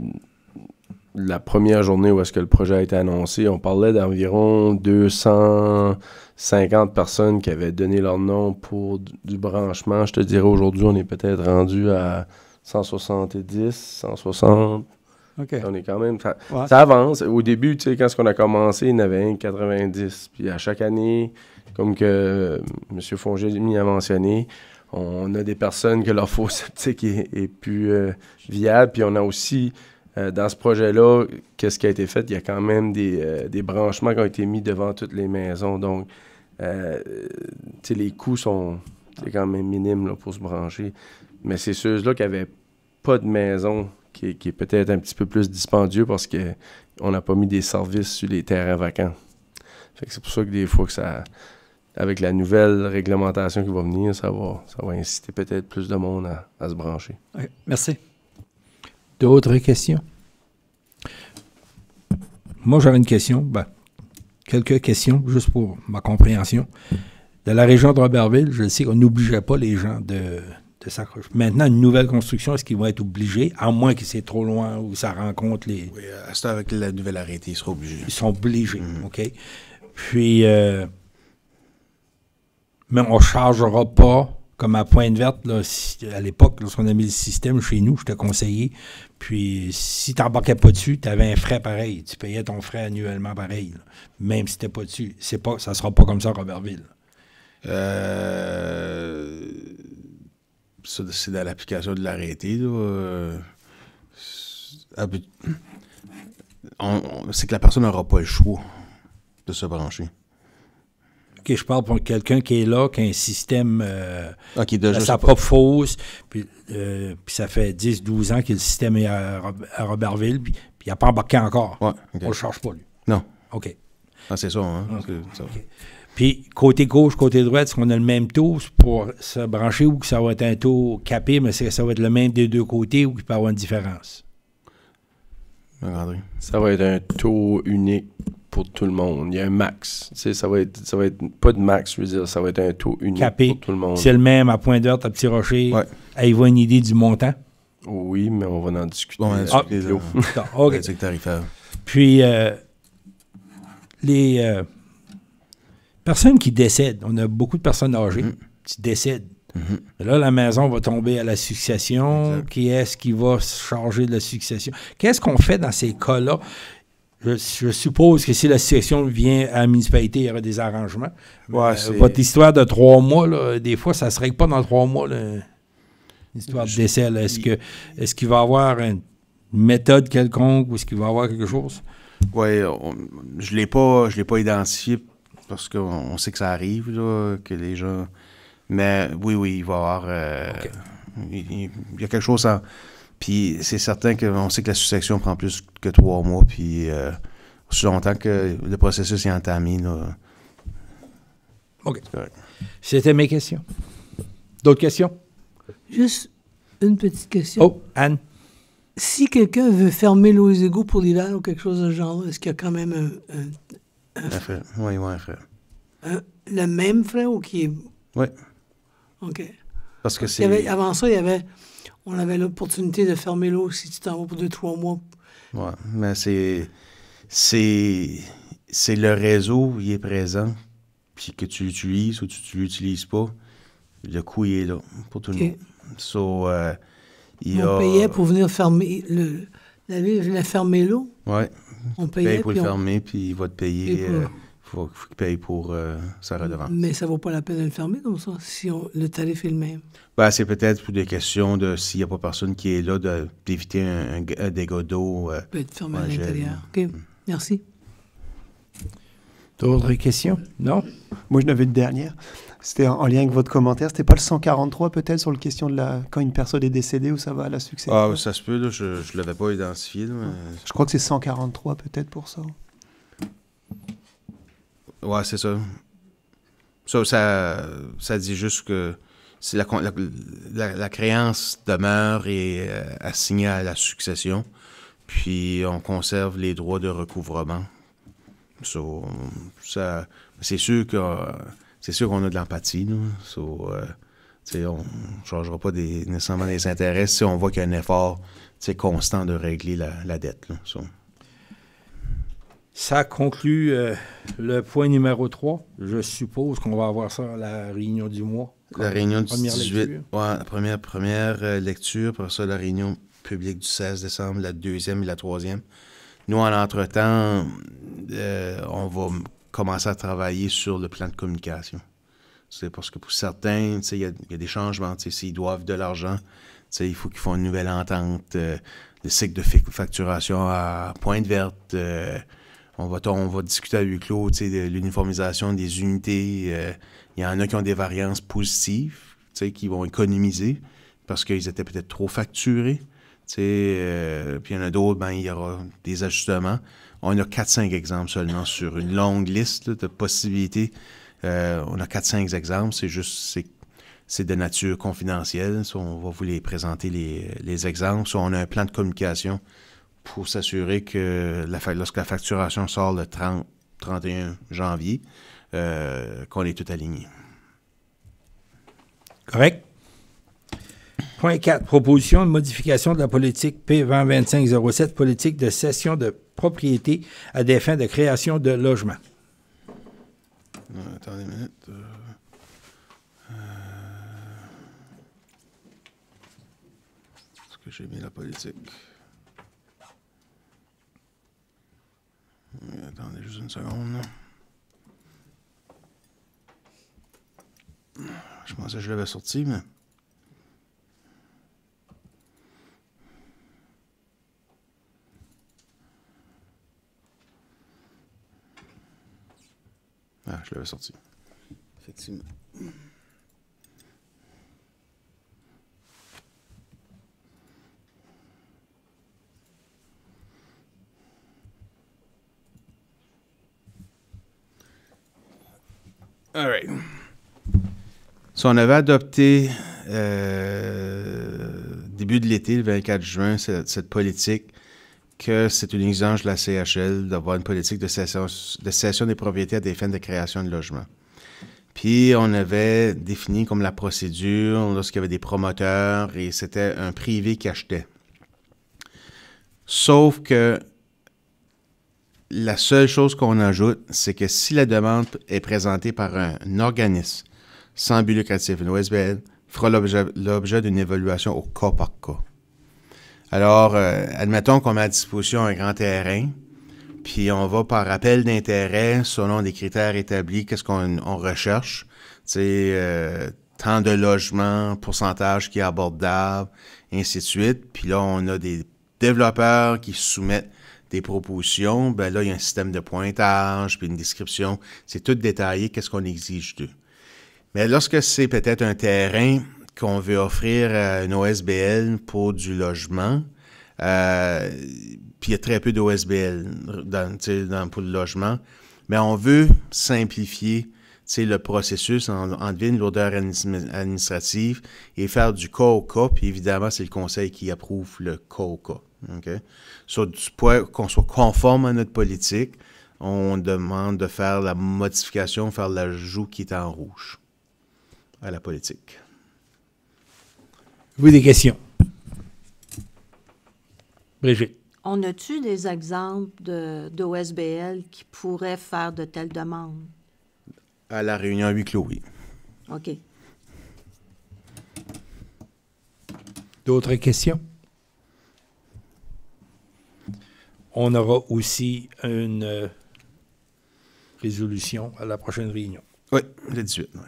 la première journée où est-ce que le projet a été annoncé, on parlait d'environ 250 personnes qui avaient donné leur nom pour du branchement. Je te dirais aujourd'hui, on est peut-être rendu à 170, 160. OK. On est quand même... Ça avance. Au début, tu sais, quand on a commencé, il y en avait 90. Puis à chaque année, comme que M. Fongier a mentionné, on a des personnes que leur fosse septique est plus viable. Puis on a aussi... dans ce projet-là, qu'est-ce qui a été fait? Il y a quand même des branchements qui ont été mis devant toutes les maisons. Donc, les coûts sont quand même minimes là, pour se brancher. Mais c'est ceux-là qui n'avaient pas de maison qui est peut-être un petit peu plus dispendieux parce qu'on n'a pas mis des services sur les terrains vacants. Fait que c'est pour ça que des fois, avec la nouvelle réglementation qui va venir, ça va inciter peut-être plus de monde à se brancher. Oui, merci. D'autres questions? Moi, j'avais une question. Quelques questions, juste pour ma compréhension. De la région de Robertville, je sais qu'on n'obligeait pas les gens de s'accrocher. Maintenant, une nouvelle construction, est-ce qu'ils vont être obligés, à moins que c'est trop loin ou ça rencontre les... Oui, c'est avec la nouvelle arrêté, ils seront obligés. Ils sont obligés, OK. Puis, mais on ne chargera pas Comme à Pointe-Verte, là, à l'époque, lorsqu'on a mis le système chez nous, j'étais conseiller. Puis, si tu n'embarquais pas dessus, tu avais un frais pareil. Tu payais ton frais annuellement pareil, là, même si tu n'étais pas dessus. Ça ne sera pas comme ça à Robertville. Ça, c'est dans l'application de l'arrêté. Là. C'est que la personne n'aura pas le choix de se brancher. OK, je parle pour quelqu'un qui est là, qui a un système déjà à sa propre fosse, puis ça fait 10-12 ans que le système est à Robertville, puis il n'a pas embarqué encore. Ouais, okay. On ne le charge pas, lui. Non. OK. Ah, c'est ça, hein? Okay. Puis, côté gauche, côté droite, est-ce qu'on a le même taux pour se brancher ou que ça va être un taux capé, mais ça va être le même des deux côtés ou qu'il peut y avoir une différence? André. Ça va être un taux unique pour tout le monde. Il y a un max. Tu sais, ça va être pas de max, je veux dire, ça va être un taux unique capé, pour tout le monde. C'est le même à Pointe-Verte, à Petit-Rocher. Ouais. Avez-vous une idée du montant? Oui, mais on va en discuter. On va en discuter. OK. C'est tarifaire. Puis, les personnes qui décèdent, on a beaucoup de personnes âgées qui décèdent. Là, la maison va tomber à la succession. Exact. Qui est-ce qui va se charger de la succession? Qu'est-ce qu'on fait dans ces cas-là? Je suppose que si la succession vient à la municipalité, il y aura des arrangements. Ouais, votre histoire de 3 mois, là, des fois, ça ne se règle pas dans 3 mois, l'histoire de décès. Là. Est-ce qu'il va y avoir une méthode quelconque ou est-ce qu'il va y avoir quelque chose? Oui, je l'ai pas identifié parce qu'on sait que ça arrive, là, que les gens... Mais oui, il va y avoir... Okay. Il y a quelque chose à... Puis c'est certain qu'on sait que la succession prend plus que 3 mois, puis aussi longtemps que le processus est entamé, là. OK. C'était mes questions. D'autres questions? Juste une petite question. Oh, Anne. Si quelqu'un veut fermer l'eau aux égouts pour l'hiver ou quelque chose de ce genre, est-ce qu'il y a quand même un frais? Oui, un frais. Le même frais ou qui est... Oui. OK. Parce que c'est... Avant ça, on avait l'opportunité de fermer l'eau si tu t'en vas pour 2-3 mois. Oui, mais c'est le réseau, il est présent, puis que tu l'utilises ou tu ne l'utilises pas, le coût, il est là pour tout le monde. So, on payait pour venir fermer la ville venait fermer l'eau. Oui. On payait pour le fermer, puis il va te payer. Il faut qu'il paye pour sa redevance. Mais ça ne vaut pas la peine de le fermer comme ça, si le tarif est le même. Ben, c'est peut-être pour des questions de s'il n'y a pas personne qui est là, d'éviter un dégât d'eau. Peut être fermé à l'intérieur. OK. Merci. D'autres questions? Non? Moi, j'en avais une dernière. C'était en lien avec votre commentaire. C'était pas le 143 peut-être sur la question de quand une personne est décédée ou ça va à la succession? Ah, ça se peut, là. Je ne l'avais pas identifié. Là, mais... Je crois que c'est 143 peut-être pour ça. Ouais, c'est ça. Ça dit juste que c'est la créance demeure et assignée à la succession. Puis on conserve les droits de recouvrement. C'est sûr qu'on a de l'empathie, nous. On ne changera pas nécessairement des intérêts si on voit qu'il y a un effort constant de régler la dette. Là, Ça conclut le point numéro 3. Je suppose qu'on va avoir ça à la réunion du mois. La réunion du 18. Ouais, la première lecture, pour ça, la réunion publique du 16 décembre, la deuxième et la troisième. Nous, en entre-temps, on va commencer à travailler sur le plan de communication. C'est parce que pour certains, il y a des changements. S'ils doivent de l'argent, il faut qu'ils fassent une nouvelle entente. Le cycle de facturation à Pointe-Verte. On va discuter à huis clos de l'uniformisation des unités. Il y en a qui ont des variances positives, qui vont économiser parce qu'ils étaient peut-être trop facturés. Puis il y en a d'autres, il y aura des ajustements. On a 4-5 exemples seulement sur une longue liste de possibilités. On a 4-5 exemples. C'est de nature confidentielle. On va vous les présenter, les exemples. On a un plan de communication pour s'assurer que lorsque la facturation sort le 30-31 janvier, qu'on est tout aligné. Correct. Point 4. Proposition de modification de la politique P2025-07, politique de cession de propriété à des fins de création de logements. Attendez une minute. que j'ai mis la politique? Attendez juste une seconde. Je pensais que je l'avais sorti, mais... Ah, je l'avais sorti. Effectivement. All right. So, on avait adopté début de l'été, le 24 juin, cette politique que c'est une exigence de la CHL d'avoir une politique de cession des propriétés à des fins de création de logements. Puis, on avait défini comme la procédure lorsqu'il y avait des promoteurs et c'était un privé qui achetait. Sauf que la seule chose qu'on ajoute, c'est que si la demande est présentée par un organisme sans but lucratif, une OSBL, fera l'objet d'une évaluation au cas par cas. Alors, admettons qu'on met à disposition un grand terrain, puis on va par appel d'intérêt, selon des critères établis, qu'est-ce qu'on recherche, tant de logements, pourcentage qui est abordable, ainsi de suite. Puis là, on a des développeurs qui soumettent des propositions. Ben là, il y a un système de pointage, puis une description. C'est tout détaillé, qu'est-ce qu'on exige d'eux. Mais lorsque c'est peut-être un terrain qu'on veut offrir à une OSBL pour du logement, puis il y a très peu d'OSBL pour le logement, mais on veut simplifier le processus, enlever une lourdeur administrative et faire du cas au cas, puis évidemment, c'est le conseil qui approuve le cas au cas. Okay? So, du point qu'on soit conforme à notre politique, on demande de faire la modification, faire l'ajout qui est en rouge à la politique. Vous, des questions? Brigitte. On a-tu des exemples d'OSBL qui pourraient faire de telles demandes? À la réunion à huis clos, oui. OK. D'autres questions? On aura aussi une résolution à la prochaine réunion. Oui, le 18. Ouais.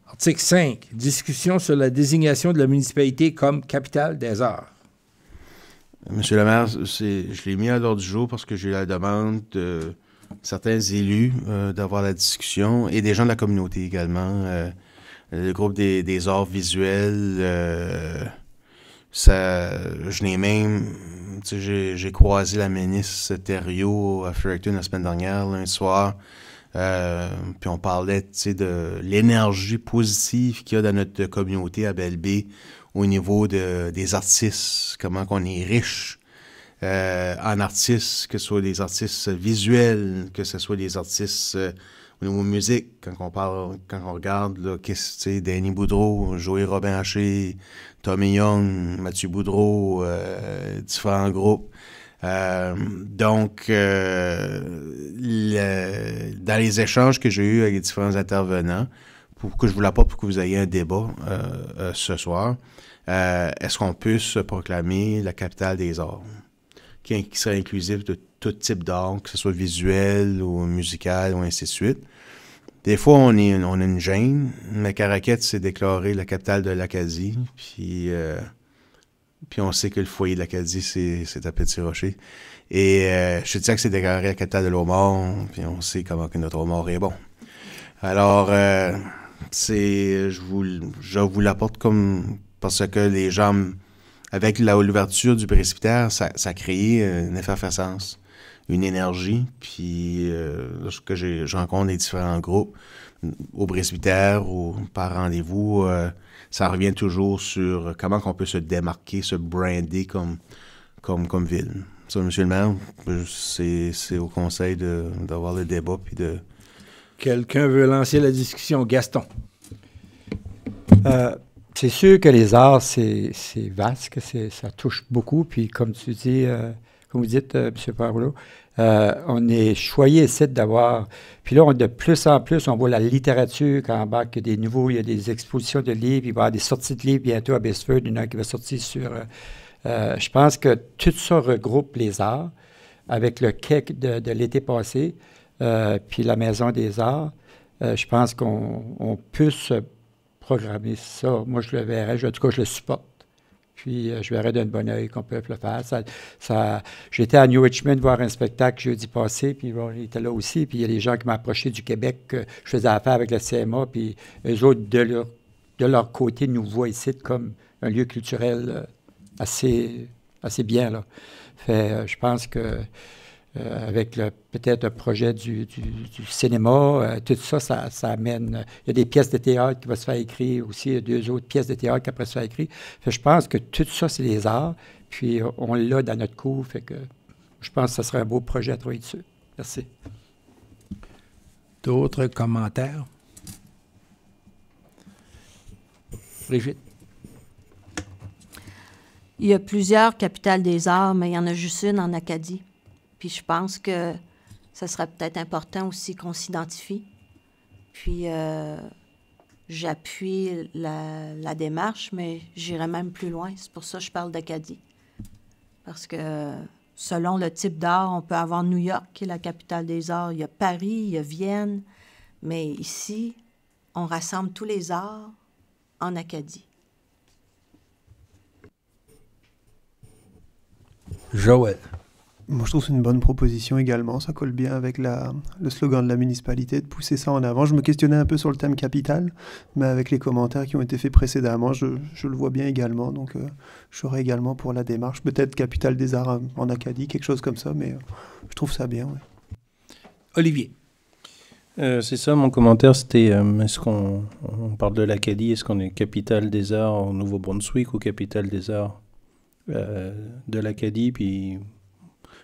Article 5. Discussion sur la désignation de la municipalité comme capitale des arts. Monsieur le maire, je l'ai mis à l'ordre du jour parce que j'ai eu la demande de certains élus d'avoir la discussion et des gens de la communauté également. Le groupe des arts visuels, je n'ai même... J'ai croisé la ministre Thériault à Fredericton la semaine dernière, lundi soir. Puis on parlait de l'énergie positive qu'il y a dans notre communauté à Belle-Baie au niveau des artistes, comment qu'on est riche en artistes, que ce soit des artistes visuels, que ce soit des artistes au niveau musique, quand on regarde là, Danny Boudreau, Joey Robin-Haché, Tommy Young, Mathieu Boudreau, différents groupes. Donc, dans les échanges que j'ai eus avec les différents intervenants, pour que je vous l'apporte pour que vous ayez un débat ce soir, est-ce qu'on peut se proclamer la capitale des arts, qui serait inclusif de tout type d'art, que ce soit visuel ou musical ou ainsi de suite. Des fois, on a une gêne, mais Caraquette s'est déclaré la capitale de l'Acadie, puis on sait que le foyer de l'Acadie, c'est à Petit-Rocher. Et je te dis que c'est déclaré la capitale de l'Aumort, puis on sait comment que notre Aumort est bon. Alors, je vous l'apporte comme parce que les gens, avec l'ouverture du presbytère, ça a créé une effervescence, une énergie. Puis lorsque je rencontre les différents groupes au presbytère ou par rendez-vous, ça revient toujours sur comment on peut se démarquer, se brander comme ville. Ça, monsieur le maire, c'est au conseil d'avoir le débat puis de... Quelqu'un veut lancer la discussion? Gaston. C'est sûr que les arts, c'est vaste, que ça touche beaucoup. Puis comme tu dis, comme vous dites, M. Parolo. On est choyé ici d'avoir... Puis là, de plus en plus, on voit la littérature quand on embarque des nouveaux... Il y a des expositions de livres, il va y avoir des sorties de livres bientôt à Abbotsford, il y en a qui va sortir sur... je pense que tout ça regroupe les arts avec le quai de l'été passé, puis la Maison des arts. Je pense qu'on peut se programmer ça. Moi, je le verrais, en tout cas, je le supporte. Puis, je verrais d'un bon oeil qu'on peut le faire. J'étais à New Richmond voir un spectacle jeudi passé, puis Ron était là aussi. Puis, il y a des gens qui m'ont approché du Québec, que je faisais affaire avec le CMA, puis eux autres, de leur côté, nous voient ici comme un lieu culturel assez bien, là. Fait, je pense que avec peut-être un projet du cinéma, tout ça, ça amène... Il y a des pièces de théâtre qui vont se faire écrire aussi, il y a 2 autres pièces de théâtre qui après se faire écrire. Fait, je pense que tout ça, c'est les arts, puis on l'a dans notre cours, fait que je pense que ce serait un beau projet à travailler dessus. Merci. D'autres commentaires? Brigitte? Il y a plusieurs capitales des arts, mais il y en a juste une en Acadie. Puis je pense que ça serait peut-être important aussi qu'on s'identifie. Puis j'appuie la démarche, mais j'irais même plus loin. C'est pour ça que je parle d'Acadie. Parce que selon le type d'art, on peut avoir New York, qui est la capitale des arts. Il y a Paris, il y a Vienne. Mais ici, on rassemble tous les arts en Acadie. Joël. Moi, je trouve que c'est une bonne proposition également. Ça colle bien avec le slogan de la municipalité, de pousser ça en avant. Je me questionnais un peu sur le thème capital, mais avec les commentaires qui ont été faits précédemment, je le vois bien également. Donc, je serais également pour la démarche. Peut-être capitale des arts en Acadie, quelque chose comme ça, mais je trouve ça bien. Ouais. Olivier. C'est ça, mon commentaire, c'était est-ce qu'on parle de l'Acadie, est-ce qu'on est capitale des arts au Nouveau-Brunswick ou capitale des arts de l'Acadie, puis...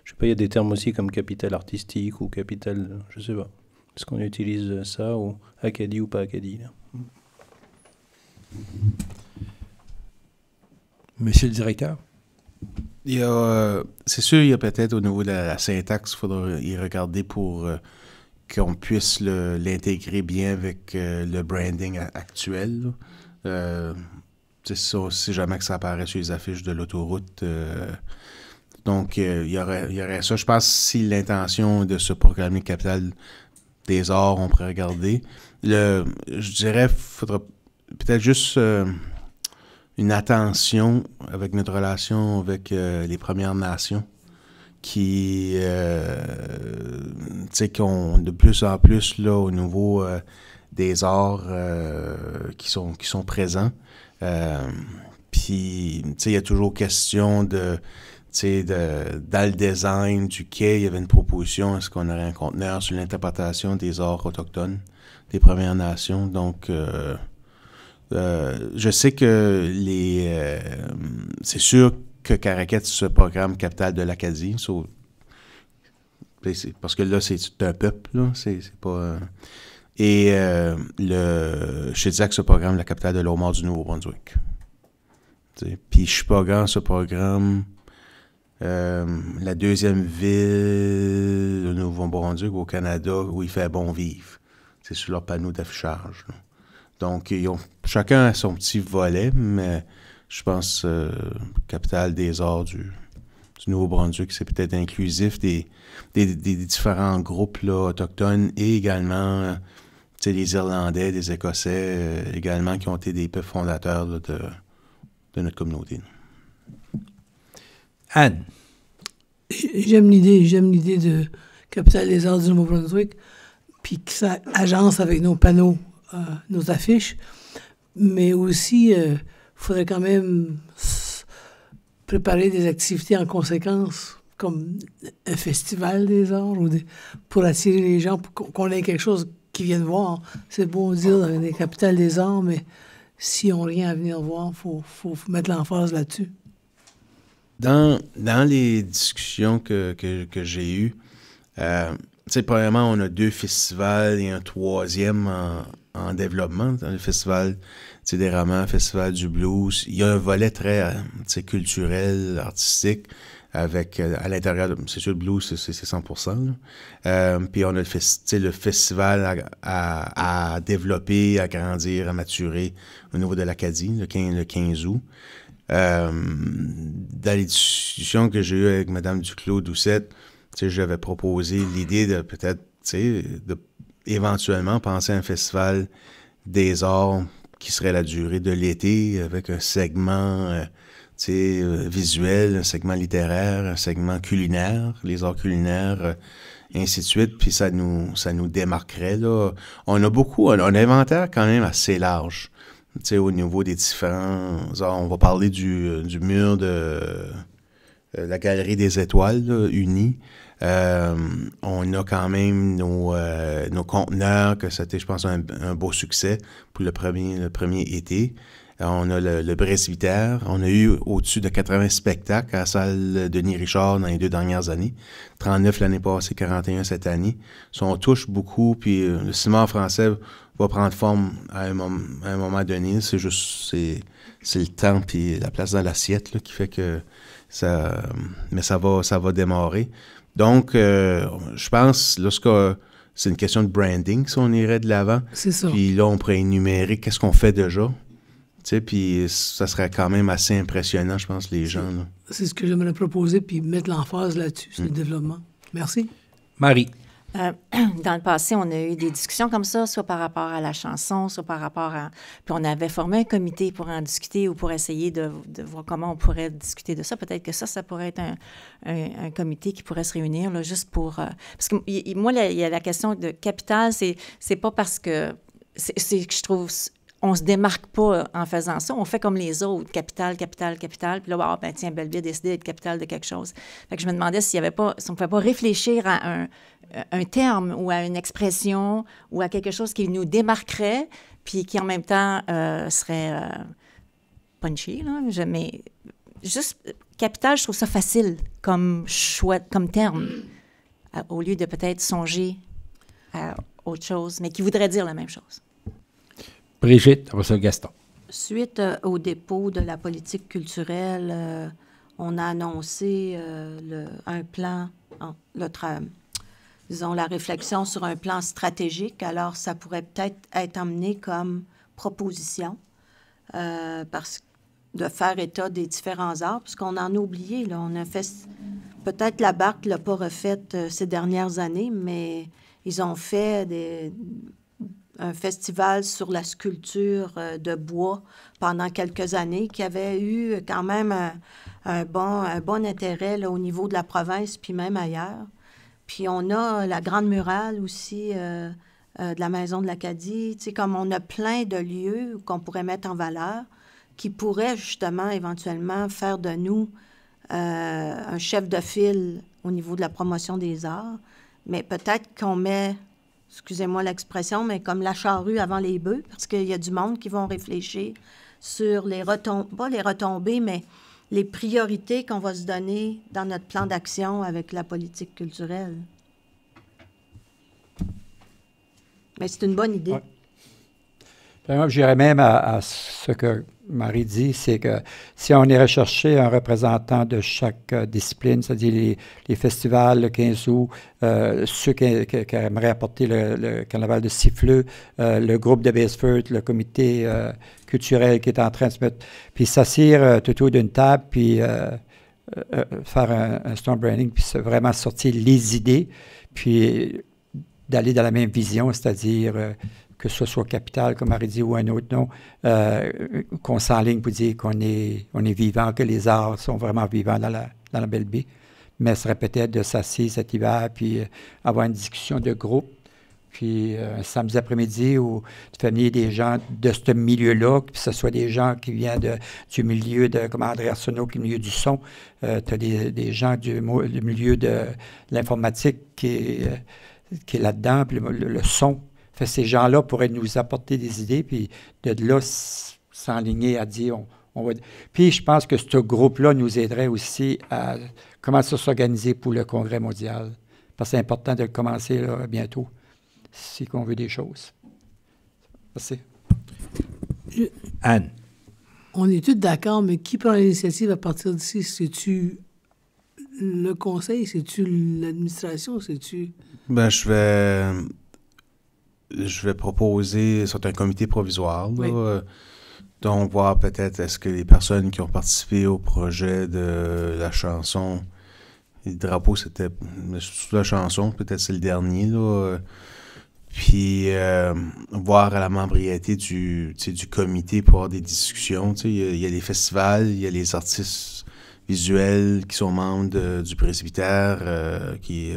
Je sais pas, il y a des termes aussi comme capitale artistique ou capitale, je sais pas. Est-ce qu'on utilise ça ou Acadie ou pas Acadie, là? Monsieur le directeur? C'est sûr, il y a peut-être au niveau de la syntaxe, il faudra y regarder pour qu'on puisse l'intégrer bien avec le branding actuel. C'est ça, si jamais que ça apparaît sur les affiches de l'autoroute. Donc, il y aurait ça. Je pense que si l'intention de se proclamer capitale des arts, on pourrait regarder. Je dirais qu'il faudra peut-être juste une attention avec notre relation avec les Premières Nations qui, tu sais, qu'on de plus en plus là au niveau des arts qui sont présents. Puis, tu sais, il y a toujours question de... dans le design du quai, il y avait une proposition, est-ce qu'on aurait un conteneur sur l'interprétation des arts autochtones, des Premières Nations. Donc, je sais que c'est sûr que Caraquette se programme capitale de l'Acadie. Parce que là, c'est un peuple, là, c'est pas... Et Shediac se programme la capitale de l'Omar du Nouveau-Brunswick. Puis Shippagan se programme la deuxième ville de Nouveau-Brunswick au Canada où il fait bon vivre. C'est sur leur panneau d'affichage. Là. Donc, chacun a son petit volet, mais je pense capitale des arts du Nouveau-Brunswick, c'est peut-être inclusif des différents groupes là, autochtones et également les Irlandais, des Écossais également qui ont été des peuples fondateurs là, de notre communauté. Anne. J'aime l'idée de capitale des arts du Nouveau-Brunswick, puis que ça agence avec nos panneaux, nos affiches, mais aussi, il faudrait quand même préparer des activités en conséquence, comme un festival des arts, pour attirer les gens, pour qu'on ait quelque chose qui viennent voir. C'est beau dire dans les capitales des arts, mais s'ils n'ont rien à venir voir, il faut mettre l'emphase là-dessus. Dans les discussions que j'ai eues, premièrement, on a 2 festivals et un 3e en développement. Dans le festival des romans, le festival du blues, il y a un volet très culturel, artistique, avec, à l'intérieur, c'est sûr, le blues, c'est 100%. Puis on a le festival à développer, à grandir, à maturer au niveau de l'Acadie, le 15 août. Dans les discussions que j'ai eues avec Mme Duclos-Doucette, j'avais proposé l'idée de peut-être, de éventuellement penser à un festival des arts qui serait la durée de l'été, avec un segment visuel, un segment littéraire, un segment culinaire, les arts culinaires, ainsi de suite, puis ça nous démarquerait, là. On a un inventaire quand même assez large, au niveau des différents arts. On va parler du mur de la Galerie des Étoiles, là, unie. On a quand même nos conteneurs, que c'était, je pense, un beau succès pour le premier été. On a le presbytère. On a eu au-dessus de 80 spectacles à la salle Denis Richard dans les 2 dernières années. 39 l'année passée, 41 cette année. Ça, on touche beaucoup, puis le cinéma français va prendre forme à un moment donné. C'est juste, c'est le temps puis la place dans l'assiette là, qui fait que ça va démarrer. Donc, je pense, c'est une question de branding, si on irait de l'avant. C'est ça. Puis là, on pourrait énumérer qu'est-ce qu'on fait déjà. Puis ça serait quand même assez impressionnant, je pense, les gens. Là. C'est ce que j'aimerais proposer, puis mettre l'emphase là-dessus, sur le développement. Merci. Marie. Dans le passé, on a eu des discussions comme ça, soit par rapport à la chanson, soit par rapport à... Puis on avait formé un comité pour en discuter ou pour essayer de voir comment on pourrait discuter de ça. Peut-être que ça pourrait être un comité qui pourrait se réunir, là, juste pour... parce que moi, il y a la question de capital, c'est pas parce que... C'est que je trouve... On se démarque pas en faisant ça. On fait comme les autres, capital. Puis là, tiens, Belleville a décidé d'être capitale de quelque chose. Fait que je me demandais si on ne pouvait pas réfléchir à un terme ou à une expression ou à quelque chose qui nous démarquerait, puis qui en même temps serait punchy, là. Mais juste capital, je trouve ça facile comme choix, comme terme, au lieu de peut-être songer à autre chose, mais qui voudrait dire la même chose. Brigitte, après ça, Gaston. Suite au dépôt de la politique culturelle, on a annoncé un plan, disons, la réflexion sur un plan stratégique. Alors, ça pourrait peut-être être emmené comme proposition de faire état des différents arts, puisqu'on en a oublié. Là, on a fait... Peut-être la BARC ne l'a pas refaite ces dernières années, mais ils ont fait un festival sur la sculpture de bois pendant quelques années qui avait eu quand même un bon intérêt là, au niveau de la province puis même ailleurs. Puis on a la Grande Murale aussi de la Maison de l'Acadie. Tu sais, comme on a plein de lieux qu'on pourrait mettre en valeur qui pourraient justement éventuellement faire de nous un chef de file au niveau de la promotion des arts. Mais peut-être qu'on met... excusez-moi l'expression, mais comme la charrue avant les bœufs, parce qu'il y a du monde qui vont réfléchir sur pas les retombées, mais les priorités qu'on va se donner dans notre plan d'action avec la politique culturelle. Mais c'est une bonne idée. Ouais. Moi, j'irais même à ce que Marie dit, c'est que si on irait chercher un représentant de chaque discipline, c'est-à-dire les festivals, le 15 août, ceux qui aimeraient apporter le carnaval de Siffleux, le groupe de Baseford, le comité culturel qui est en train de se mettre, puis s'assire tout autour d'une table, puis faire un storm branding, puis vraiment sortir les idées, puis d'aller dans la même vision, c'est-à-dire... que ce soit Capital, comme Marie dit, ou un autre nom, qu'on s'enligne pour dire qu'on est vivant, que les arts sont vraiment vivants dans la belle baie. Mais ce serait peut-être de s'asseoir cet hiver, puis avoir une discussion de groupe, puis un samedi après-midi où tu fais venir des gens de ce milieu-là, que ce soit des gens qui viennent du milieu comme André Arsenault, qui est le milieu du son, tu as des gens du milieu de l'informatique qui est là-dedans, puis le son. Fait ces gens-là pourraient nous apporter des idées, puis de là, s'enligner à dire, on va... Puis je pense que ce groupe-là nous aiderait aussi à commencer à s'organiser pour le Congrès mondial, parce que c'est important de le commencer là, bientôt, si on veut des choses. Merci. Anne. On est tous d'accord, mais qui prend l'initiative à partir d'ici? C'est-tu le conseil, c'est-tu l'administration, c'est-tu... Ben, je vais proposer, c'est un comité provisoire, là, Oui. donc voir peut-être est-ce que les personnes qui ont participé au projet de la chanson, le drapeau c'était surtout la chanson, peut-être c'est le dernier, là, puis voir à la membriété du comité pour avoir des discussions. Il y a les festivals, il y a les artistes visuels qui sont membres du presbytère, il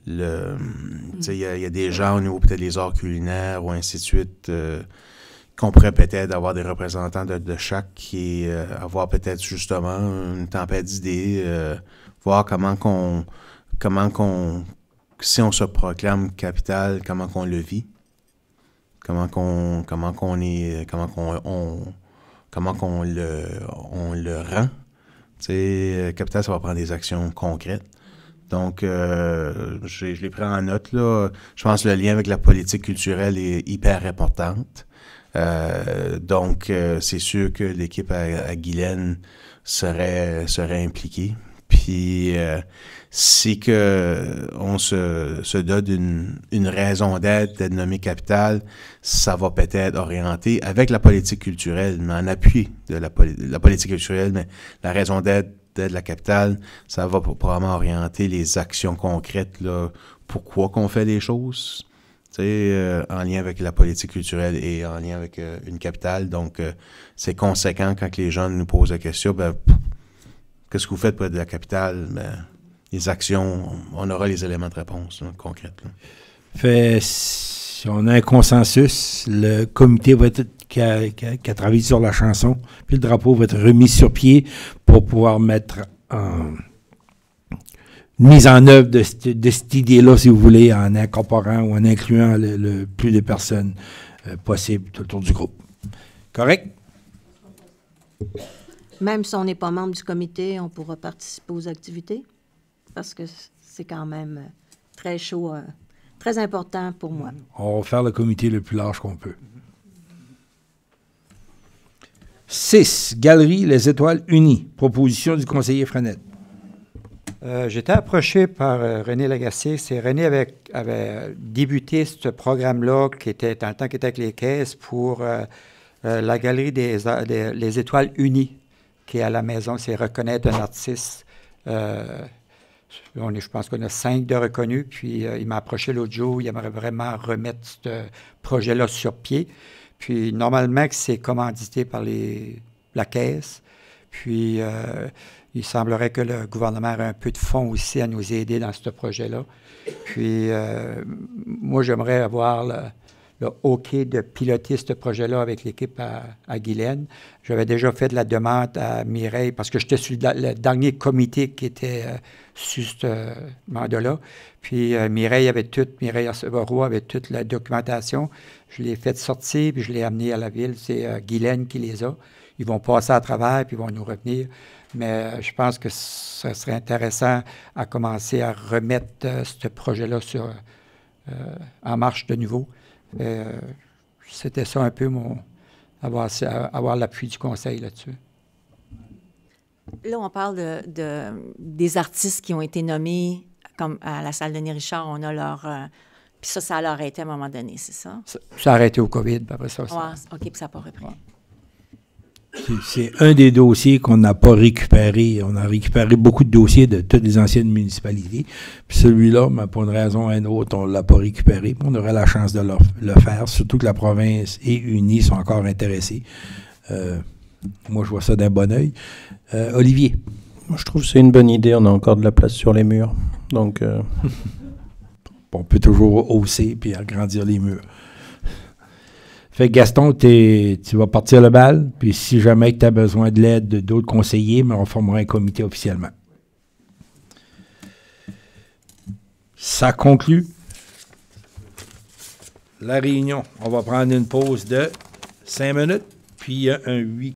y a des gens au niveau peut-être des arts culinaires ou ainsi de suite qu'on pourrait peut-être avoir des représentants de chaque et avoir peut-être justement une tempête d'idées, voir comment qu'on si on se proclame capitale, comment qu'on le vit, comment qu'on le rend. Capitale, ça va prendre des actions concrètes. Donc, je les prends en note, là. Je pense que le lien avec la politique culturelle est hyper importante. Donc, c'est sûr que l'équipe à Guylaine serait impliquée. Puis, si que on se donne une raison d'être nommée capitale, ça va peut-être orienter avec la politique culturelle, mais en appui de la politique culturelle, mais la raison d'être de la capitale, ça va probablement orienter les actions concrètes, là, pourquoi qu'on fait les choses, en lien avec la politique culturelle et en lien avec une capitale. Donc, c'est conséquent quand les gens nous posent la question, ben, qu'est-ce que vous faites pour être de la capitale? Ben, les actions, on aura les éléments de réponse là, concrètes. Là. Fait, si on a un consensus, le comité va être qui a travaillé sur la chanson, puis le drapeau va être remis sur pied pour pouvoir mettre en mise en œuvre de cette idée-là, si vous voulez, en incorporant ou en incluant le plus de personnes possible tout autour du groupe. Correct? Même si on n'est pas membre du comité, on pourra participer aux activités, parce que c'est quand même très chaud, très important pour moi. On va faire le comité le plus large qu'on peut. 6. Galerie Les Étoiles Unies. Proposition du conseiller Frenette. J'étais approché par René Lagacé. C'est René avait débuté ce programme-là qui était dans le temps qu'il était avec les caisses pour la Galerie Les Étoiles Unies, qui est à la maison. C'est reconnaître un artiste. Je pense qu'on a 5 de reconnus. Puis il m'a approché l'autre jour. Il aimerait vraiment remettre ce projet-là sur pied. Puis normalement, c'est commandité par la caisse. Puis il semblerait que le gouvernement ait un peu de fonds aussi à nous aider dans ce projet-là. Puis moi, j'aimerais avoir le OK de piloter ce projet-là avec l'équipe à Guylaine. J'avais déjà fait de la demande à Mireille parce que j'étais sur le dernier comité qui était sur ce mandat-là. Puis Mireille Roy avait toute la documentation. Je l'ai fait sortir, puis je l'ai amené à la ville. C'est Guylaine qui les a. Ils vont passer à travers, puis ils vont nous revenir. Mais je pense que ce serait intéressant à commencer à remettre ce projet-là en marche de nouveau. C'était ça un peu avoir l'appui du conseil là-dessus. Là, on parle des artistes qui ont été nommés, comme à la salle Denis Richard, on a leur... puis ça a arrêté à un moment donné, c'est ça? Ça a arrêté au COVID, puis après ça. Ouais, OK, puis ça n'a pas repris. Ouais. C'est un des dossiers qu'on n'a pas récupéré. On a récupéré beaucoup de dossiers de toutes les anciennes municipalités. Puis celui-là, mais pour une raison ou une autre, on ne l'a pas récupéré. On aurait la chance de le faire, surtout que la province et Unis sont encore intéressés. Moi, je vois ça d'un bon œil. Olivier? Moi, je trouve que c'est une bonne idée. On a encore de la place sur les murs. Donc, on peut toujours hausser puis agrandir les murs. Fait que Gaston, tu vas partir le bal, puis si jamais tu as besoin de l'aide d'autres conseillers, mais on formera un comité officiellement. Ça conclut la réunion. On va prendre une pause de 5 minutes, puis il y a un 8